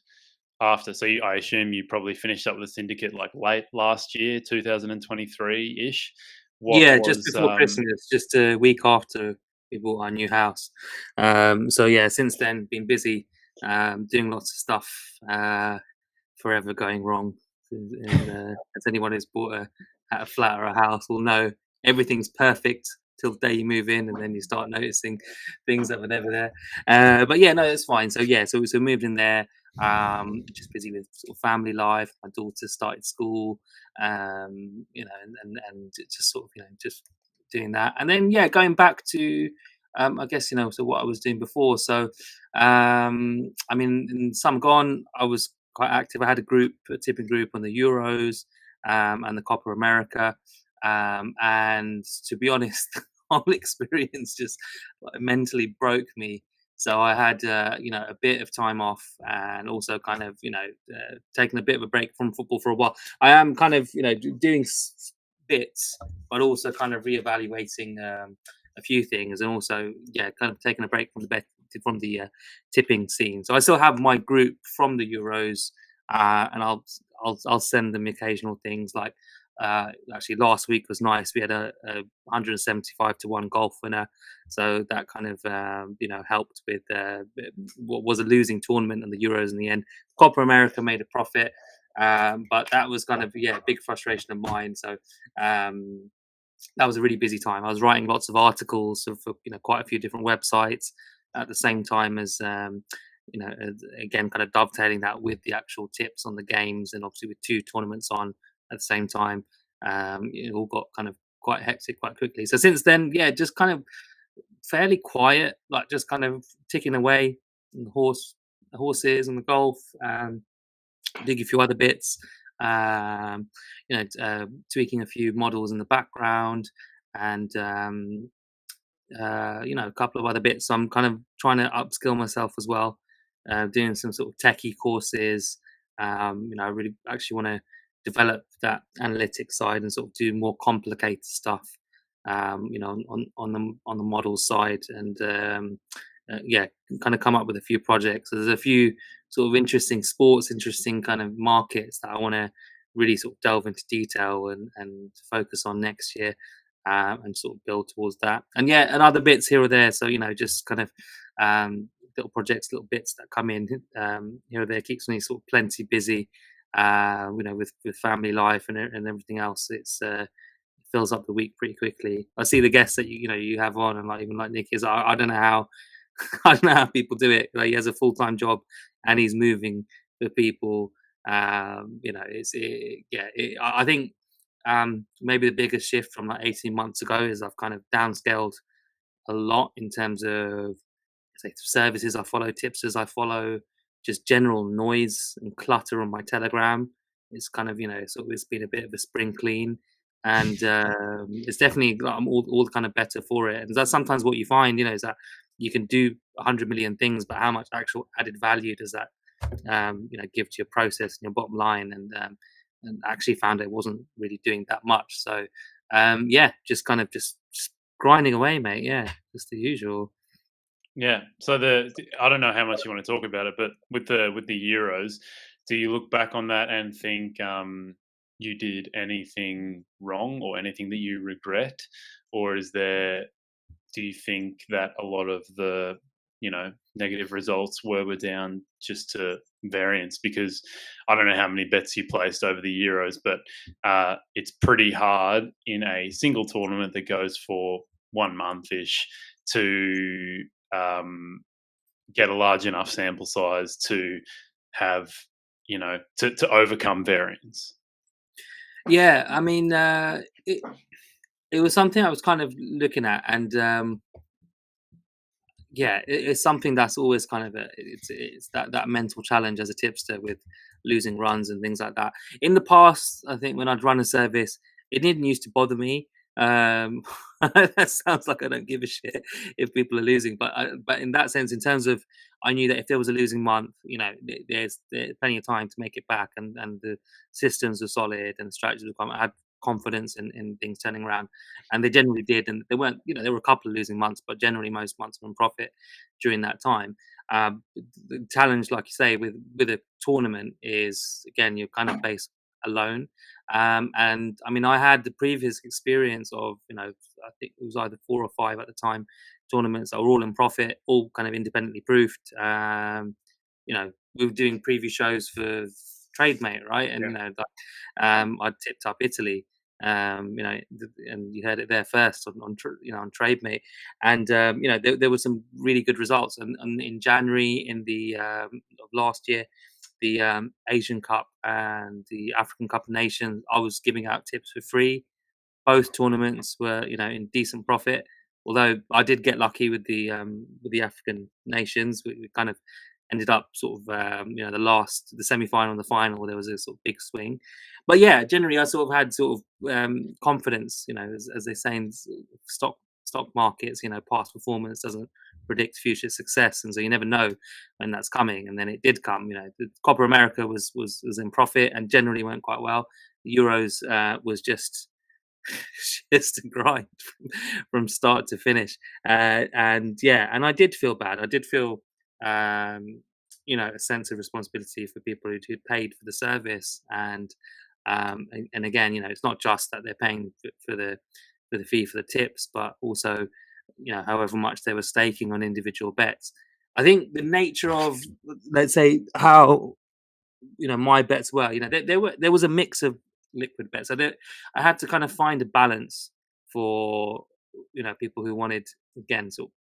after. So I assume you probably finished up with the Syndicate like late last year, 2023 ish. What Yeah, just was before Christmas, just a week after we bought our new house. So yeah, since then been busy doing lots of stuff. Forever going wrong. And as anyone who's bought a flat or a house will know, everything's perfect till the day you move in, and then you start noticing things that were never there. But yeah, no, it's fine. So yeah, so moved in there. Just busy with sort of family life. My daughter started school, and just sort of just doing that. And then yeah, going back to I guess so what I was doing before. So I mean, in some gone, I was quite active. I had a tipping group on the Euros and the Copa America. And to be honest, the whole experience just like, mentally broke me. So I had, a bit of time off, and also kind of, taking a bit of a break from football for a while. I am kind of, doing bits, but also kind of reevaluating a few things, and also, yeah, kind of taking a break from the tipping scene. So I still have my group from the Euros, and I'll send them occasional things like. Actually, last week was nice. We had a 175 to 1 golf winner, so that kind of helped with what was a losing tournament in the Euros in the end. Copa America made a profit, but that was kind of a big frustration of mine. So that was a really busy time. I was writing lots of articles for quite a few different websites at the same time as again kind of dovetailing that with the actual tips on the games, and obviously with 2 tournaments on at the same time. It all got kind of quite hectic quite quickly. So since then, yeah, just kind of fairly quiet, like just kind of ticking away on the horses and the golf, doing a few other bits, tweaking a few models in the background, and a couple of other bits. So I'm kind of trying to upskill myself as well, doing some sort of techie courses. I really actually want to develop that analytics side and sort of do more complicated stuff. On the model side, and yeah, kind of come up with a few projects. So there's a few sort of interesting kind of markets that I want to really sort of delve into detail and focus on next year, and sort of build towards that. And yeah, and other bits here or there. So just kind of little projects, little bits that come in here or there, keeps me sort of plenty busy. With family life and everything else, it's fills up the week pretty quickly. I see the guests that you have on, and like even like Nick is. I don't know how I don't know how people do it. Like he has a full time job and he's moving with people. I think maybe the biggest shift from like 18 months ago is I've kind of downscaled a lot in terms of say services I follow, tipsters I follow, just general noise and clutter on my Telegram. It's kind of sort of it's been a bit of a spring clean, and it's definitely I'm all kind of better for it. And that's sometimes what you find, is that you can do 100 million things, but how much actual added value does that give to your process and your bottom line? And actually found it wasn't really doing that much. So yeah, just kind of just grinding away, mate. Yeah, just the usual. Yeah. So I don't know how much you want to talk about it, but with the Euros, do you look back on that and think you did anything wrong or anything that you regret, or do you think that a lot of the negative results were down just to variance? Because I don't know how many bets you placed over the Euros, but it's pretty hard in a single tournament that goes for 1 month ish to get a large enough sample size to have to overcome variance. Yeah, I mean, it was something I was kind of looking at, and yeah, it's something that's always kind of it's that mental challenge as a tipster with losing runs and things like that. In the past, I think when I'd run a service, it didn't used to bother me. Um, that sounds like I don't give a shit if people are losing, but in that sense, in terms of I knew that if there was a losing month, there's plenty of time to make it back, and the systems were solid and the strategies were. I had confidence in things turning around, and they generally did. And they weren't, there were a couple of losing months, but generally most months were in profit during that time. The challenge, like you say, with a tournament is, again, you're kind of based alone. And I mean, I had the previous experience of, I think it was either 4 or 5 at the time tournaments that were all in profit, all kind of independently proofed. We were doing preview shows for Trademate, right? And I tipped up Italy. And you heard it there first on Trademate, and there were some really good results. And in January in the of last year, the Asian Cup and the African Cup of Nations, I was giving out tips for free. Both tournaments were, in decent profit. Although I did get lucky with the African nations. We kind of ended up sort of, the semi-final and the final. There was a sort of big swing, but yeah, generally I sort of had sort of confidence. As they say in stock markets, past performance doesn't predict future success, and so you never know when that's coming. And then it did come. The Copa America was in profit and generally went quite well. The Euros was just just a grind from start to finish. And I did feel bad. I did feel, a sense of responsibility for people who'd paid for the service. And again, it's not just that they're paying for the fee for the tips, but also, however much they were staking on individual bets. I think the nature of, let's say, how my bets were, there was a mix of liquid bets. I had to kind of find a balance for people who wanted, again, sort of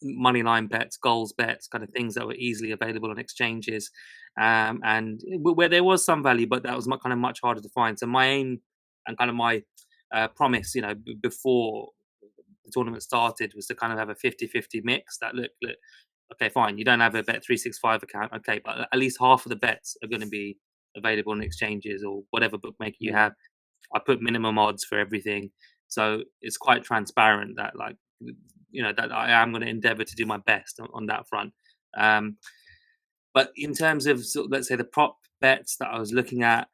money line bets, goals bets, kind of things that were easily available on exchanges, and where there was some value, but that was kind of much harder to find. So my aim and kind of my promise, before the tournament started, was to kind of have a 50-50 mix. That look, okay, fine, you don't have a Bet365 account, okay, but at least half of the bets are going to be available on exchanges or whatever bookmaker you have. I put minimum odds for everything, so it's quite transparent that, that I am going to endeavour to do my best on that front. But in terms of, let's say, the prop bets that I was looking at,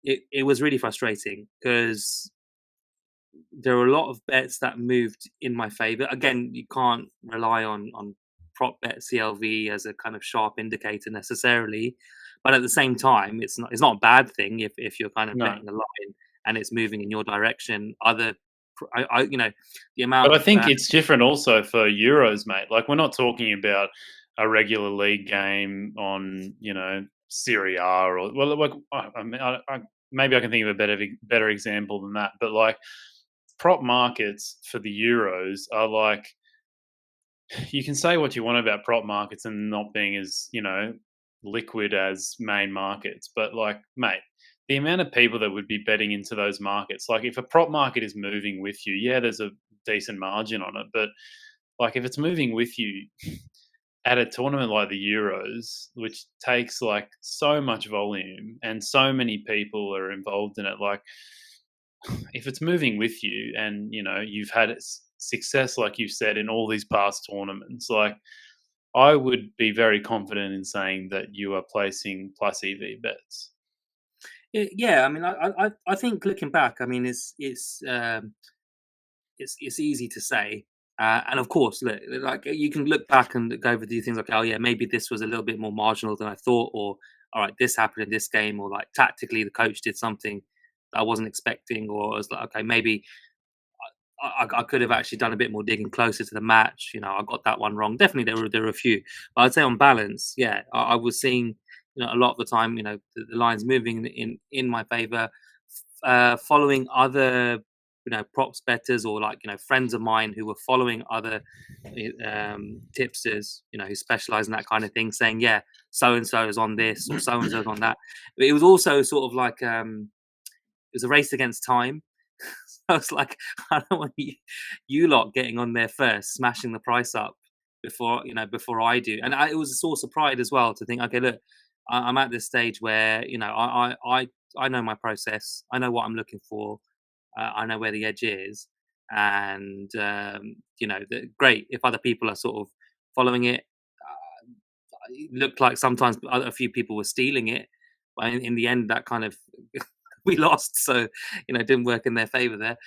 it was really frustrating because there were a lot of bets that moved in my favour. Again, you can't rely on prop bet CLV as a kind of sharp indicator necessarily, but at the same time, it's not a bad thing if you're kind of betting a line and it's moving in your direction. The amount. But I think it's different also for Euros, mate. Like, we're not talking about a regular league game on, Serie A or, well, like, maybe I can think of a better example than that. But like, prop markets for the Euros are like, you can say what you want about prop markets and not being as, liquid as main markets, but like, mate, the amount of people that would be betting into those markets, like, if a prop market is moving with you, yeah, there's a decent margin on it, but like, if it's moving with you at a tournament like the Euros, which takes like so much volume and so many people are involved in it, like, if it's moving with you and you've had success, like you said, in all these past tournaments, like, I would be very confident in saying that you are placing plus EV bets. Yeah, I mean, I think looking back, I mean, it's easy to say, and of course, look, like, you can look back and go over these things like, oh yeah, maybe this was a little bit more marginal than I thought, or all right, this happened in this game, or like tactically the coach did something that I wasn't expecting, or I was like, okay, maybe I could have actually done a bit more digging closer to the match. I got that one wrong. Definitely, there were a few, but I'd say on balance, yeah, I was seeing, a lot of the time, the lines moving in my favour, following other, props betters, or like, friends of mine who were following other tipsters, who specialise in that kind of thing, saying, yeah, so and so is on this or so and so is on that. But it was also sort of like, it was a race against time. I was like, I don't want you lot getting on there first, smashing the price up before I do. And it was a source of pride as well to think, okay, look, I'm at this stage where I know my process, I know what I'm looking for, I know where the edge is, and great if other people are sort of following it. It looked like sometimes a few people were stealing it, but in the end, that kind of we lost, so it didn't work in their favor there.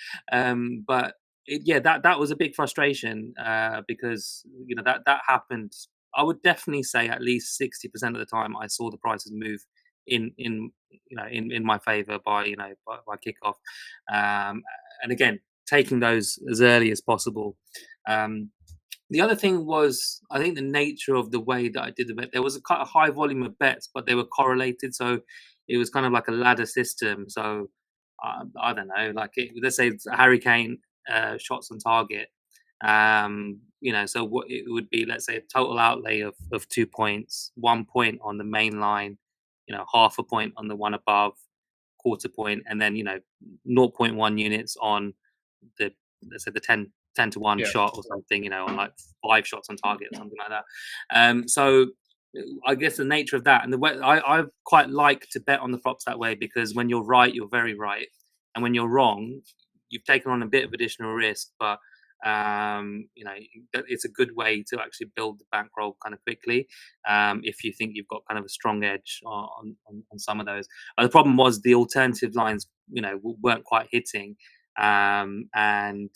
But yeah, that was a big frustration because that happened. I would definitely say at least 60% of the time I saw the prices move in my favor by by kickoff, um, and again taking those as early as possible. Um, the other thing was, I think, the nature of the way that I did the bet. There was quite a high volume of bets, but they were correlated, so it was kind of like a ladder system. So I don't know, like let's say it's Harry Kane shots on target. So what it would be, let's say, a total outlay of 2 points, 1 point on the main line, half a point on the one above, quarter point, and then zero point 0.1 units on the, let's say, the 10 to 1 Yeah. shot or something, on like 5 shots on target or something like that. So I guess the nature of that, and the way I quite like to bet on the props that way, because when you're right, you're very right, and when you're wrong, you've taken on a bit of additional risk, but it's a good way to actually build the bankroll kind of quickly, if you think you've got kind of a strong edge on some of those. The problem was the alternative lines, weren't quite hitting, and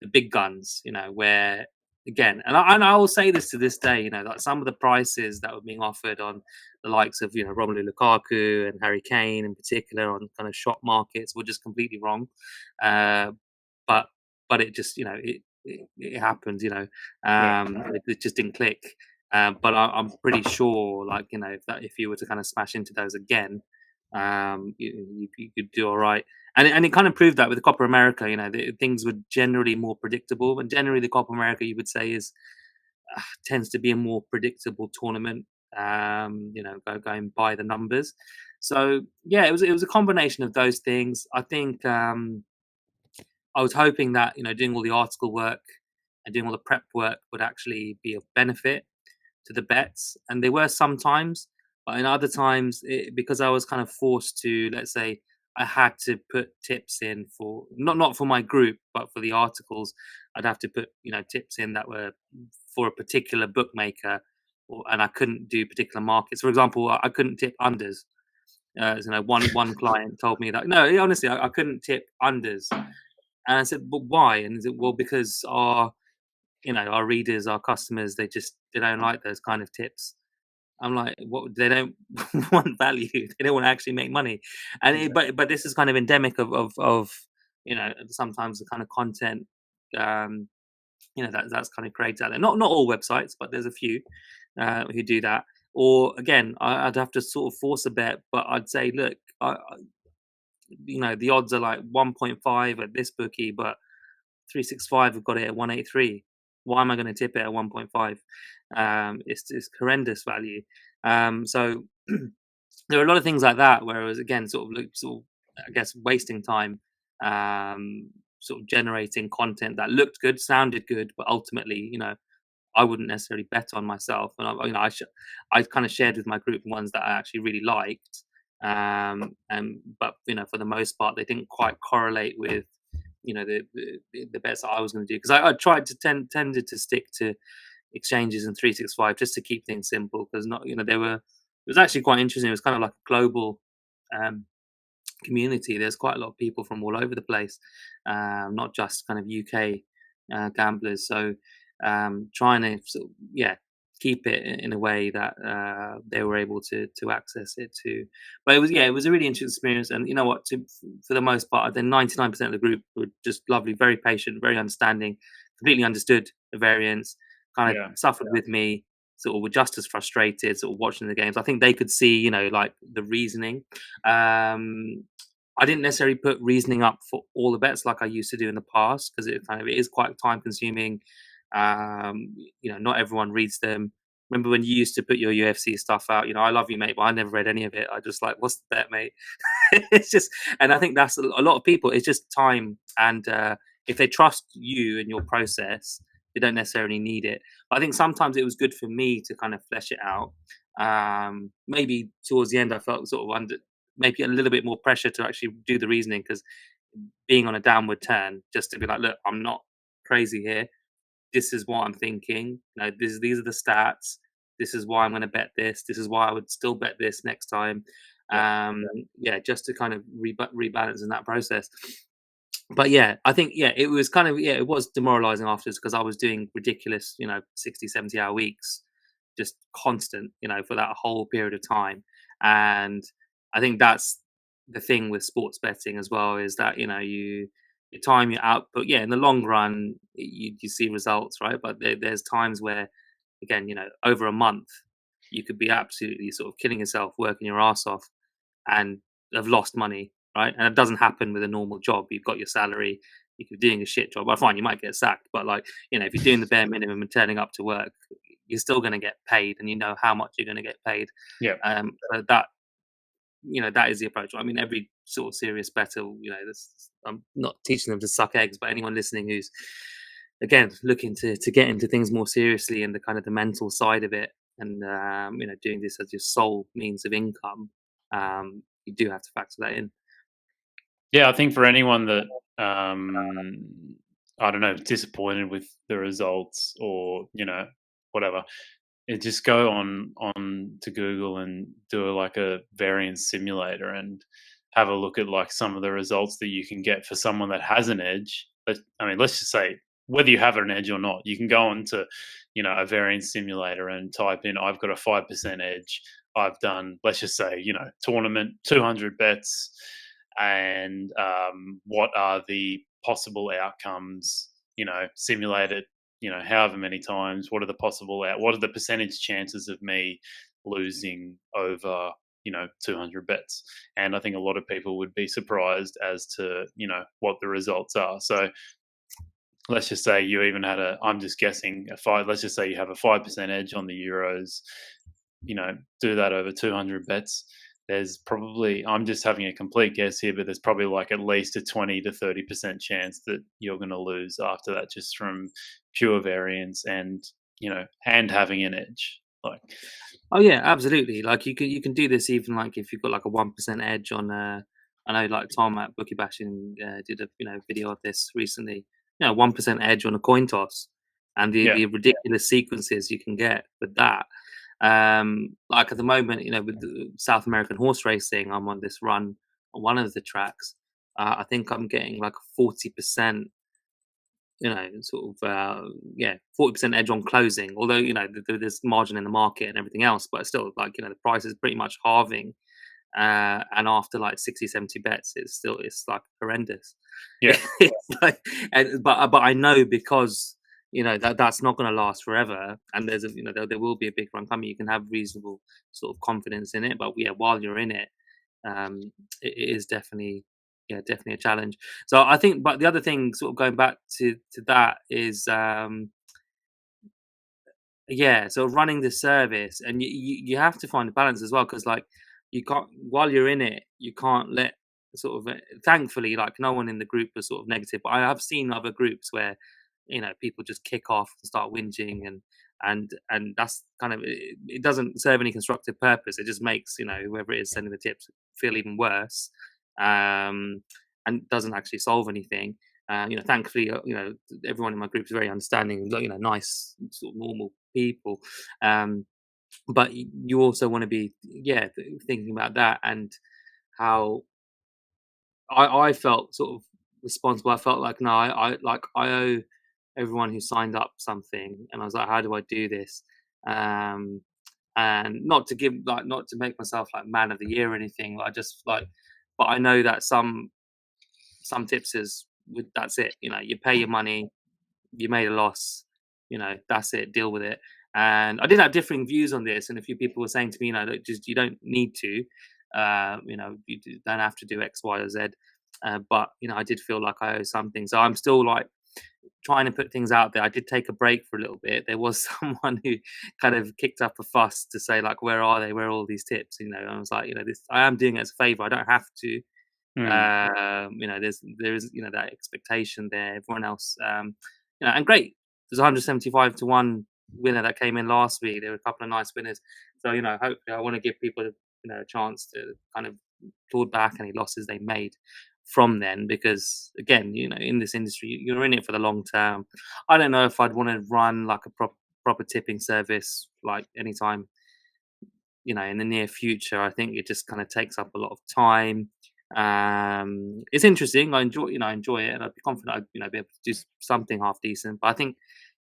the big guns, where again, and I will say this to this day, like some of the prices that were being offered on the likes of Romelu Lukaku and Harry Kane in particular on kind of shop markets were just completely wrong. Uh, but it just it happened. Yeah. It just didn't click. But I'm pretty sure, like if you were to kind of smash into those again, you could do all right. And it kind of proved that with the Copa America, things were generally more predictable. And generally, the Copa America, you would say, is tends to be a more predictable tournament. Going by the numbers. So yeah, it was a combination of those things. I think I was hoping that doing all the article work and doing all the prep work would actually be of benefit to the bets, and they were sometimes, but in other times, because I was kind of forced to, let's say, I had to put tips in for not for my group, but for the articles. I'd have to put tips in that were for a particular bookmaker, and I couldn't do particular markets. For example, I couldn't tip unders. One client told me that no, honestly, I couldn't tip unders, and I said, "But why?" And he said, "Well, because our readers, our customers, they don't like those kind of tips." I'm like, "What? They don't want value. They don't want to actually make money." And but this is kind of endemic of sometimes the kind of content that's kind of created out there. Not all websites, but there's a few who do that. Or again, I'd have to sort of force a bet, but I'd say, look, the odds are like 1.5 at this bookie, but 365 have got it at 183. Why am I going to tip it at 1.5? It's horrendous value. So there are a lot of things like that where it was, again, sort of I guess wasting time, sort of generating content that looked good, sounded good, but ultimately, I wouldn't necessarily bet on myself. And I kind of shared with my group ones that I actually really liked, and but for the most part, they didn't quite correlate with the bets that I was going to do, because I tried to tended to stick to exchanges and 365 just to keep things simple, because not they were, it was actually quite interesting. It was kind of like a global um, community. There's quite a lot of people from all over the place, not just kind of UK gamblers. So trying to keep it in a way that they were able to access it too. But it was a really interesting experience. And you know what, for the most part, then 99% of the group were just lovely, very patient, very understanding, completely understood the variance, kind of suffered with me, sort of were just as frustrated, sort of watching the games. I think they could see, like the reasoning. I didn't necessarily put reasoning up for all the bets like I used to do in the past, because it is quite time consuming. Not everyone reads them. Remember when you used to put your UFC stuff out? I love you, mate, but I never read any of it. I just like, what's the bet, mate? It's just, and I think that's a lot of people. It's just time, and if they trust you and your process, they don't necessarily need it. But I think sometimes it was good for me to kind of flesh it out. Maybe towards the end, I felt sort of under maybe a little bit more pressure to actually do the reasoning, because being on a downward turn, just to be like, look, I'm not crazy here. This is what I'm thinking. These are the stats. This is why I'm going to bet this. This is why I would still bet this next time. Yeah. Yeah, just to kind of rebalance in that process. But yeah, I think it was kind of it was demoralizing afterwards because I was doing ridiculous, 60, 70 hour weeks, just constant, for that whole period of time. And I think that's the thing with sports betting as well, is that, you time your output. Yeah, in the long run, you see results, right? But there's times where, again, over a month, you could be absolutely sort of killing yourself, working your ass off, and have lost money, right? And it doesn't happen with a normal job. You've got your salary, you could be doing a shit job. Well, fine, you might get sacked, but like, if you're doing the bare minimum and turning up to work, you're still going to get paid, and you know how much you're going to get paid. Yeah. So that is the approach. I mean, every sort of serious bettor, I'm not teaching them to suck eggs, but anyone listening who's, again, looking to get into things more seriously and the kind of the mental side of it, and doing this as your sole means of income, you do have to factor that in. Yeah, I think for anyone that I don't know, disappointed with the results or whatever, just go on to Google and do like a variance simulator and have a look at like some of the results that you can get for someone that has an edge. But I mean, let's just say whether you have an edge or not, you can go on to a variance simulator and type in, I've got a 5% edge. I've done, let's just say, tournament 200 bets, and what are the possible outcomes? Simulated however many times. What are the what are the percentage chances of me losing over 200 bets? And I think a lot of people would be surprised as to what the results are. So let's just say you even had I'm just guessing, a five. Let's just say you have a 5% edge on the Euros. Do that over 200 bets. There's probably, I'm just having a complete guess here, but there's probably like at least a 20 to 30% chance that you're going to lose after that, just from pure variance and having an edge. Like, Oh yeah, absolutely. Like you can do this even like if you've got like a 1% edge on. I know like Tom at Bookie Bashing did a video of this recently. 1% edge on a coin toss, and yeah, the ridiculous sequences you can get with that. Like at the moment, with the South American horse racing, I'm on this run on one of the tracks. I think I'm getting like 40%, sort of, 40% edge on closing. Although, there's margin in the market and everything else, but still, like, the price is pretty much halving. And after like 60, 70 bets, it's like horrendous. yeah, It's like, but I know, because that's not going to last forever, and there's there will be a big run coming. You can have reasonable sort of confidence in it, but yeah, while you're in it, um, it is definitely, definitely a challenge. So I think, but the other thing, sort of going back to that, is so running the service, and you have to find a balance as well, because like, you can't, while you're in it, you can't let sort of thankfully, like, no one in the group was sort of negative, but I have seen other groups where people just kick off and start whinging, and that's kind of, it doesn't serve any constructive purpose. It just makes whoever it is sending the tips feel even worse, um and doesn't actually solve anything. Thankfully, everyone in my group is very understanding, like, nice, sort of normal people. Um, but you also want to be, thinking about that, and how I felt sort of responsible. I felt like, no, I owe everyone who signed up something, and I was like, how do I do this? Um, and not to give, like, not to make myself like man of the year or anything. I just like, but I know that some tipsters would, that's it. You pay your money, you made a loss, that's it, deal with it. And I did have differing views on this, and a few people were saying to me, that just, you don't need to, don't have to do X, Y, or Z. But I did feel like I owe something, so I'm still like trying to put things out there. I did take a break for a little bit. There was someone who kind of kicked up a fuss to say, like, where are they? Where are all these tips? And I was like, this, I am doing it as a favor. I don't have to. mm, There is that expectation there. Everyone else, and great. There's 175 to 1 winner that came in last week. There were a couple of nice winners. So hopefully, I want to give people a chance to kind of claw back any losses they made from then, because again, in this industry, you're in it for the long term. I don't know if I'd want to run like a proper tipping service like anytime in the near future. I think it just kind of takes up a lot of time. It's interesting. I enjoy it, and I'd be confident I'd be able to do something half decent. But I think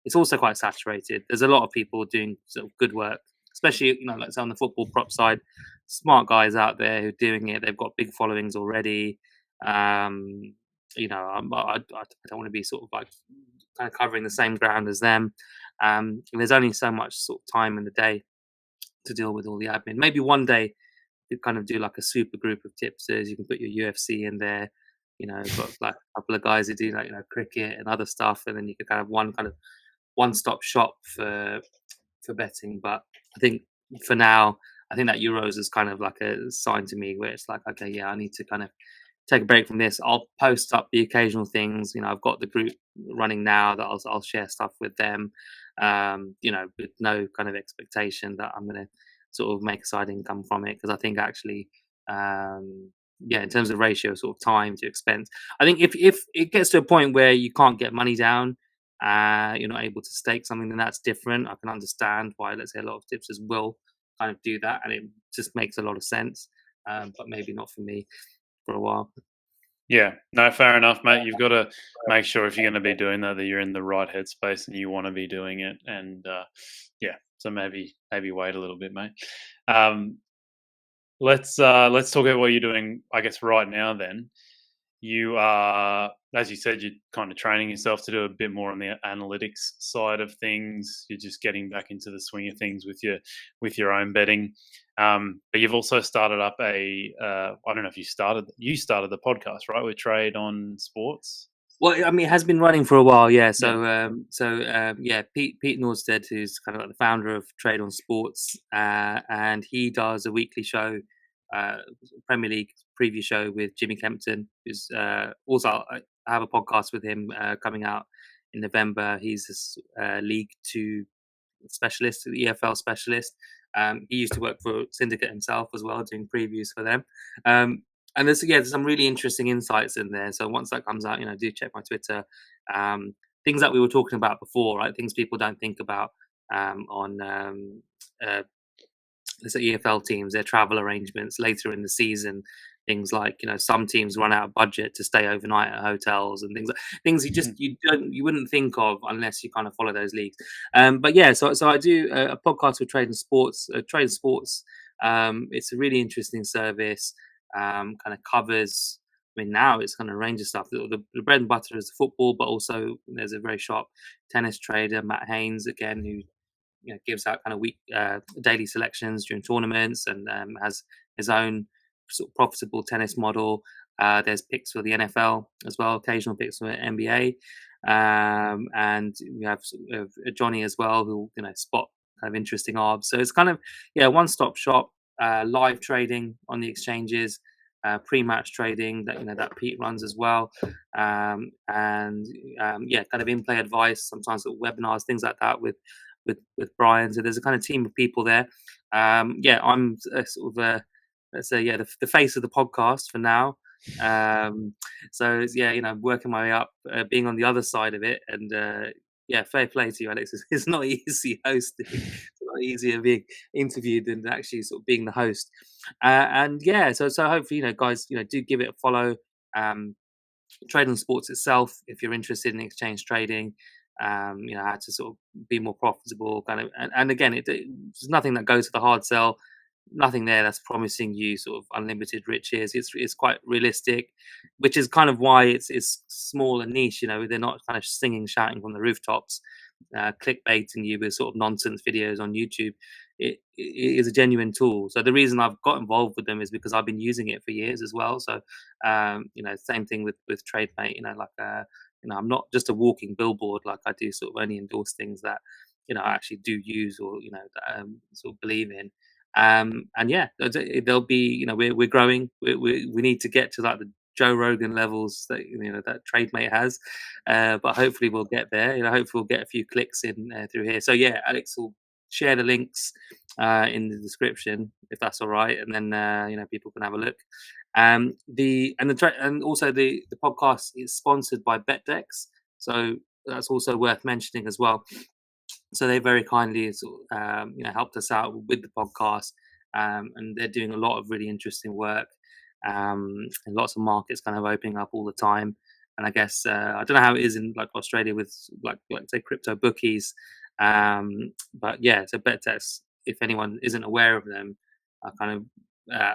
it's also quite saturated. There's a lot of people doing sort of good work, especially like say on the football prop side. Smart guys out there who are doing it. They've got big followings already. Um, I don't want to be sort of like kind of covering the same ground as them. And there's only so much sort of time in the day to deal with all the admin. Maybe one day you kind of do like a super group of tipsters. You can put your UFC in there. Got like a couple of guys who do like cricket and other stuff, and then you could kind of one-stop shop for betting. But I think for now, I think that Euros is kind of like a sign to me where it's like, okay, yeah, I need to kind of take a break from this. I'll post up the occasional things. I've got the group running now that I'll share stuff with them. With no kind of expectation that I'm going to sort of make a side income from it, because I think actually, in terms of ratio, sort of time to expense, I think if it gets to a point where you can't get money down, you're not able to stake something, then that's different. I can understand why, let's say, a lot of tipsters will kind of do that, and it just makes a lot of sense. But maybe not for me for a while. Yeah, no, fair enough, mate. You've got to make sure if you're going to be doing that you're in the right headspace and you want to be doing it. And so maybe wait a little bit, mate. Let's talk about what you're doing, I guess, right now. Then you are, as you said, you're kind of training yourself to do a bit more on the analytics side of things. You're just getting back into the swing of things with your own betting. But you've also started up I don't know if you started the podcast, right? With Trade on Sports. Well, I mean, it has been running for a while, yeah. Yeah. Pete Norstead, who's kind of like the founder of Trade on Sports, and he does a weekly show, Premier League preview show with Jimmy Kempton, who's also I have a podcast with him coming out in November. He's this League Two specialist, the EFL specialist. He used to work for Syndicate himself as well, doing previews for them. And there's some really interesting insights in there. So once that comes out, do check my Twitter. Things that we were talking about before, right? Things people don't think about on let's say EFL teams, their travel arrangements later in the season. Things like some teams run out of budget to stay overnight at hotels, and things you wouldn't think of unless you kind of follow those leagues. But yeah, so I do a podcast with Trade and Sports. Trade and Sports, it's a really interesting service. Kind of covers. I mean, now it's kind of a range of stuff. The bread and butter is the football, but also there's a very sharp tennis trader, Matt Haynes, again, who gives out kind of daily selections during tournaments, and has his own sort of profitable tennis model. There's picks for the NFL as well, occasional picks for NBA, and we have Johnny as well, who spot kind of interesting odds. So it's kind of one-stop shop, live trading on the exchanges, pre-match trading that Pete runs as well, kind of in-play advice, sometimes webinars, things like that with Brian. So there's a kind of team of people there. I'm sort of let's say the face of the podcast for now. Working my way up, being on the other side of it, and fair play to you, Alex. It's not easy hosting. It's a lot easier being interviewed than actually sort of being the host. So hopefully guys do give it a follow. Trade on Sports itself, if you're interested in exchange trading, how to sort of be more profitable, kind of, and again, there's nothing that goes to the hard sell, nothing there that's promising you sort of unlimited riches. It's quite realistic, which is kind of why it's small and niche. They're not kind of singing, shouting from the rooftops, clickbaiting you with sort of nonsense videos on YouTube. It is a genuine tool. So the reason I've got involved with them is because I've been using it for years as well. So same thing with Trademate. I'm not just a walking billboard. Like, I do sort of only endorse things that I actually do use, or that sort of believe in. There'll be we're growing. We need to get to like the Joe Rogan levels that that Trademate has, but hopefully we'll get there. Hopefully we'll get a few clicks in through here. So yeah, Alex will share the links in the description if that's all right, and then people can have a look. And also the podcast is sponsored by BetDex, so that's also worth mentioning as well. So they very kindly helped us out with the podcast, and they're doing a lot of really interesting work, and lots of markets kind of opening up all the time. And I guess I don't know how it is in like Australia with like say crypto bookies, but yeah, so BetTest, if anyone isn't aware of them, are kind of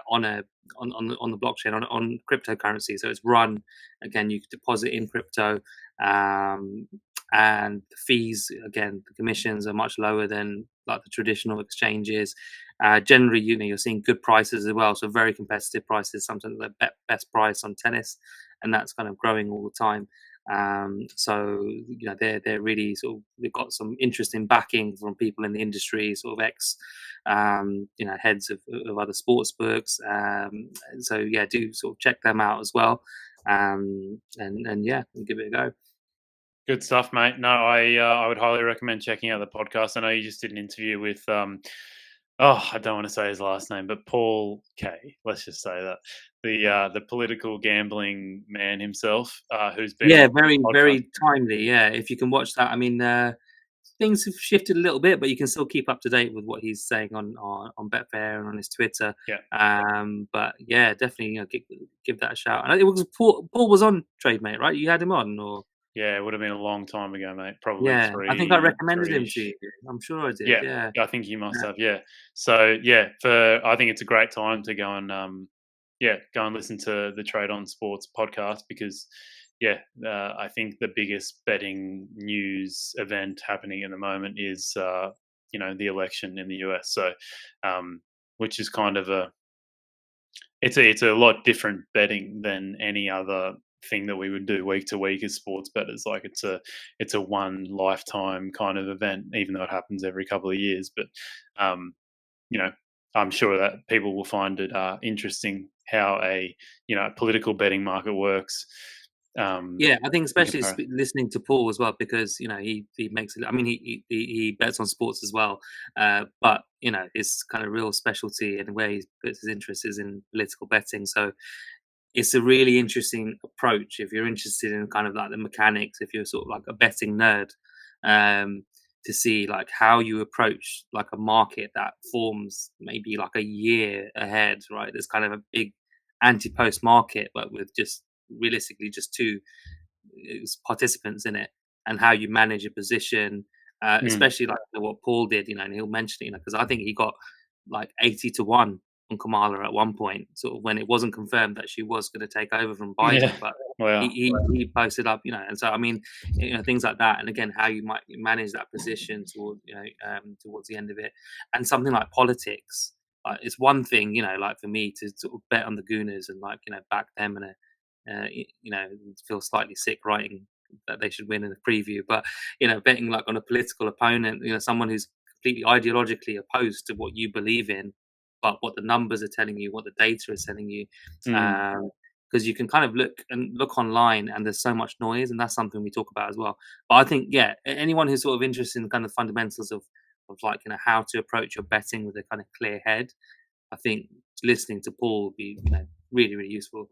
on a on the blockchain on cryptocurrency. So it's run again. You could deposit in crypto, um, and the fees again, the commissions are much lower than like the traditional exchanges. Generally, you're seeing good prices as well, so very competitive prices. Sometimes the best price on tennis, and that's kind of growing all the time. So they're really sort of they've got some interesting backing from people in the industry, sort of ex heads of other sports books. So yeah, do sort of check them out as well. And yeah, give it a go. Good stuff, mate. No, I would highly recommend checking out the podcast. I know you just did an interview with I don't want to say his last name, but Paul K. Let's just say that the political gambling man himself, who's been on Yeah, the very podcast. very timely. Yeah, if you can watch that, I mean, things have shifted a little bit, but you can still keep up to date with what he's saying on Betfair and on his Twitter. Yeah, But yeah, definitely, give that a shout. And it was Paul was on Trademate, right? You had him on, or yeah, it would have been a long time ago, mate. Probably yeah, I think I recommended him to three-ish. you. I'm sure I did. Yeah, Yeah, I think you must have. Yeah. So yeah, I think it's a great time to go and go and listen to the Trade on Sports podcast because I think the biggest betting news event happening at the moment is the election in the US. So which is kind of it's a lot different betting than any other thing that we would do week to week as sports bettors. Like it's a one lifetime kind of event, even though it happens every couple of years. But um, you know, I'm sure that people will find it interesting how a political betting market works. yeah. I think In especially comparison. listening to Paul as well, because he makes it. I mean, he bets on sports as well, but his kind of real specialty and where he puts his interest is in political betting. So it's a really interesting approach if you're interested in kind of like the mechanics, if you're sort of like a betting nerd, um, to see like how you approach like a market that forms maybe like a year ahead, right? There's kind of a big anti-post market, but with just realistically just two participants in it, and how you manage a position, Mm. especially like what Paul did, and he'll mention it, because I think he got like 80-1 on Kamala at one point, sort of when it wasn't confirmed that she was going to take over from Yeah. Biden, but Wow. he posted up, and so I mean, things like that, and again, how you might manage that position toward, towards the end of it, and something like politics. It's one thing, like for me to sort of bet on the Gooners and like back them and feel slightly sick writing that they should win in the preview. But betting like on a political opponent, someone who's completely ideologically opposed to what you believe in, but what the numbers are telling you, what the data is telling you, Mm. because you can kind of look online, and there's so much noise, and that's something we talk about as well. But I think, yeah, anyone who's sort of interested in kind of fundamentals of like how to approach your betting with a kind of clear head, I think listening to Paul would be really really useful.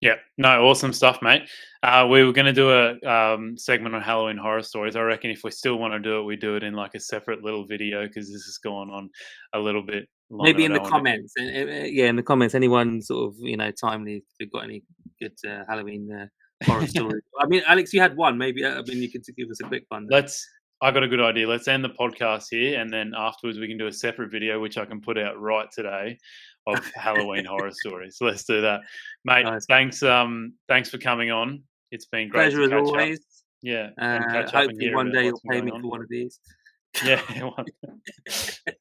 Yeah, no, awesome stuff, mate. We were going to do a segment on Halloween horror stories. I reckon if we still want to do it, we do it in like a separate little video because this has gone on a little bit long, and Maybe I in the don't want to. comments, yeah, in the comments, anyone sort of timely, if you've got any good Halloween horror stories. I mean, Alex, you had one. Maybe I mean you could give us a quick one there. I got a good idea. Let's end the podcast here, and then afterwards we can do a separate video, which I can put out right today, of Halloween horror stories. So let's do that, mate. Nice. Thanks for coming on. It's been great Pleasure to as catch up. always. Yeah, and catch up and Hopefully hear one about day what's you'll been pay going me on. for one of these. Yeah,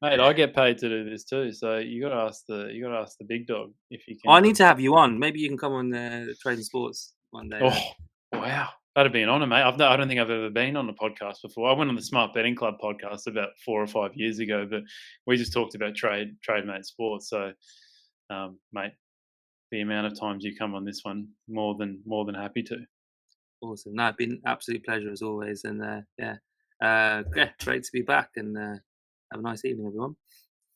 mate, I get paid to do this too. So you got to ask the big dog if you Oh, I can. need to have you on. Maybe you can come on Trading Sports one day. Oh, wow. That'd be an honour, mate. I don't think I've ever been on a podcast before. I went on the Smart Betting Club podcast about 4 or 5 years ago, but we just talked about Trademate sports. So, mate, the amount of times you come on this one, more than happy to. Awesome. No, it's been an absolute pleasure as always. And yeah, great to be back. And have a nice evening, everyone.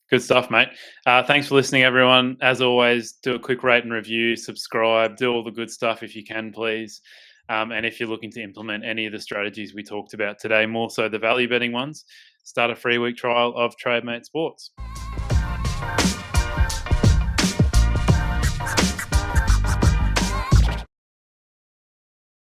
Good stuff, mate. Thanks for listening, everyone. As always, do a quick rate and review, subscribe, do all the good stuff if you can, please. And if you're looking to implement any of the strategies we talked about today, more so the value betting ones, start a free week trial of Trademate Sports.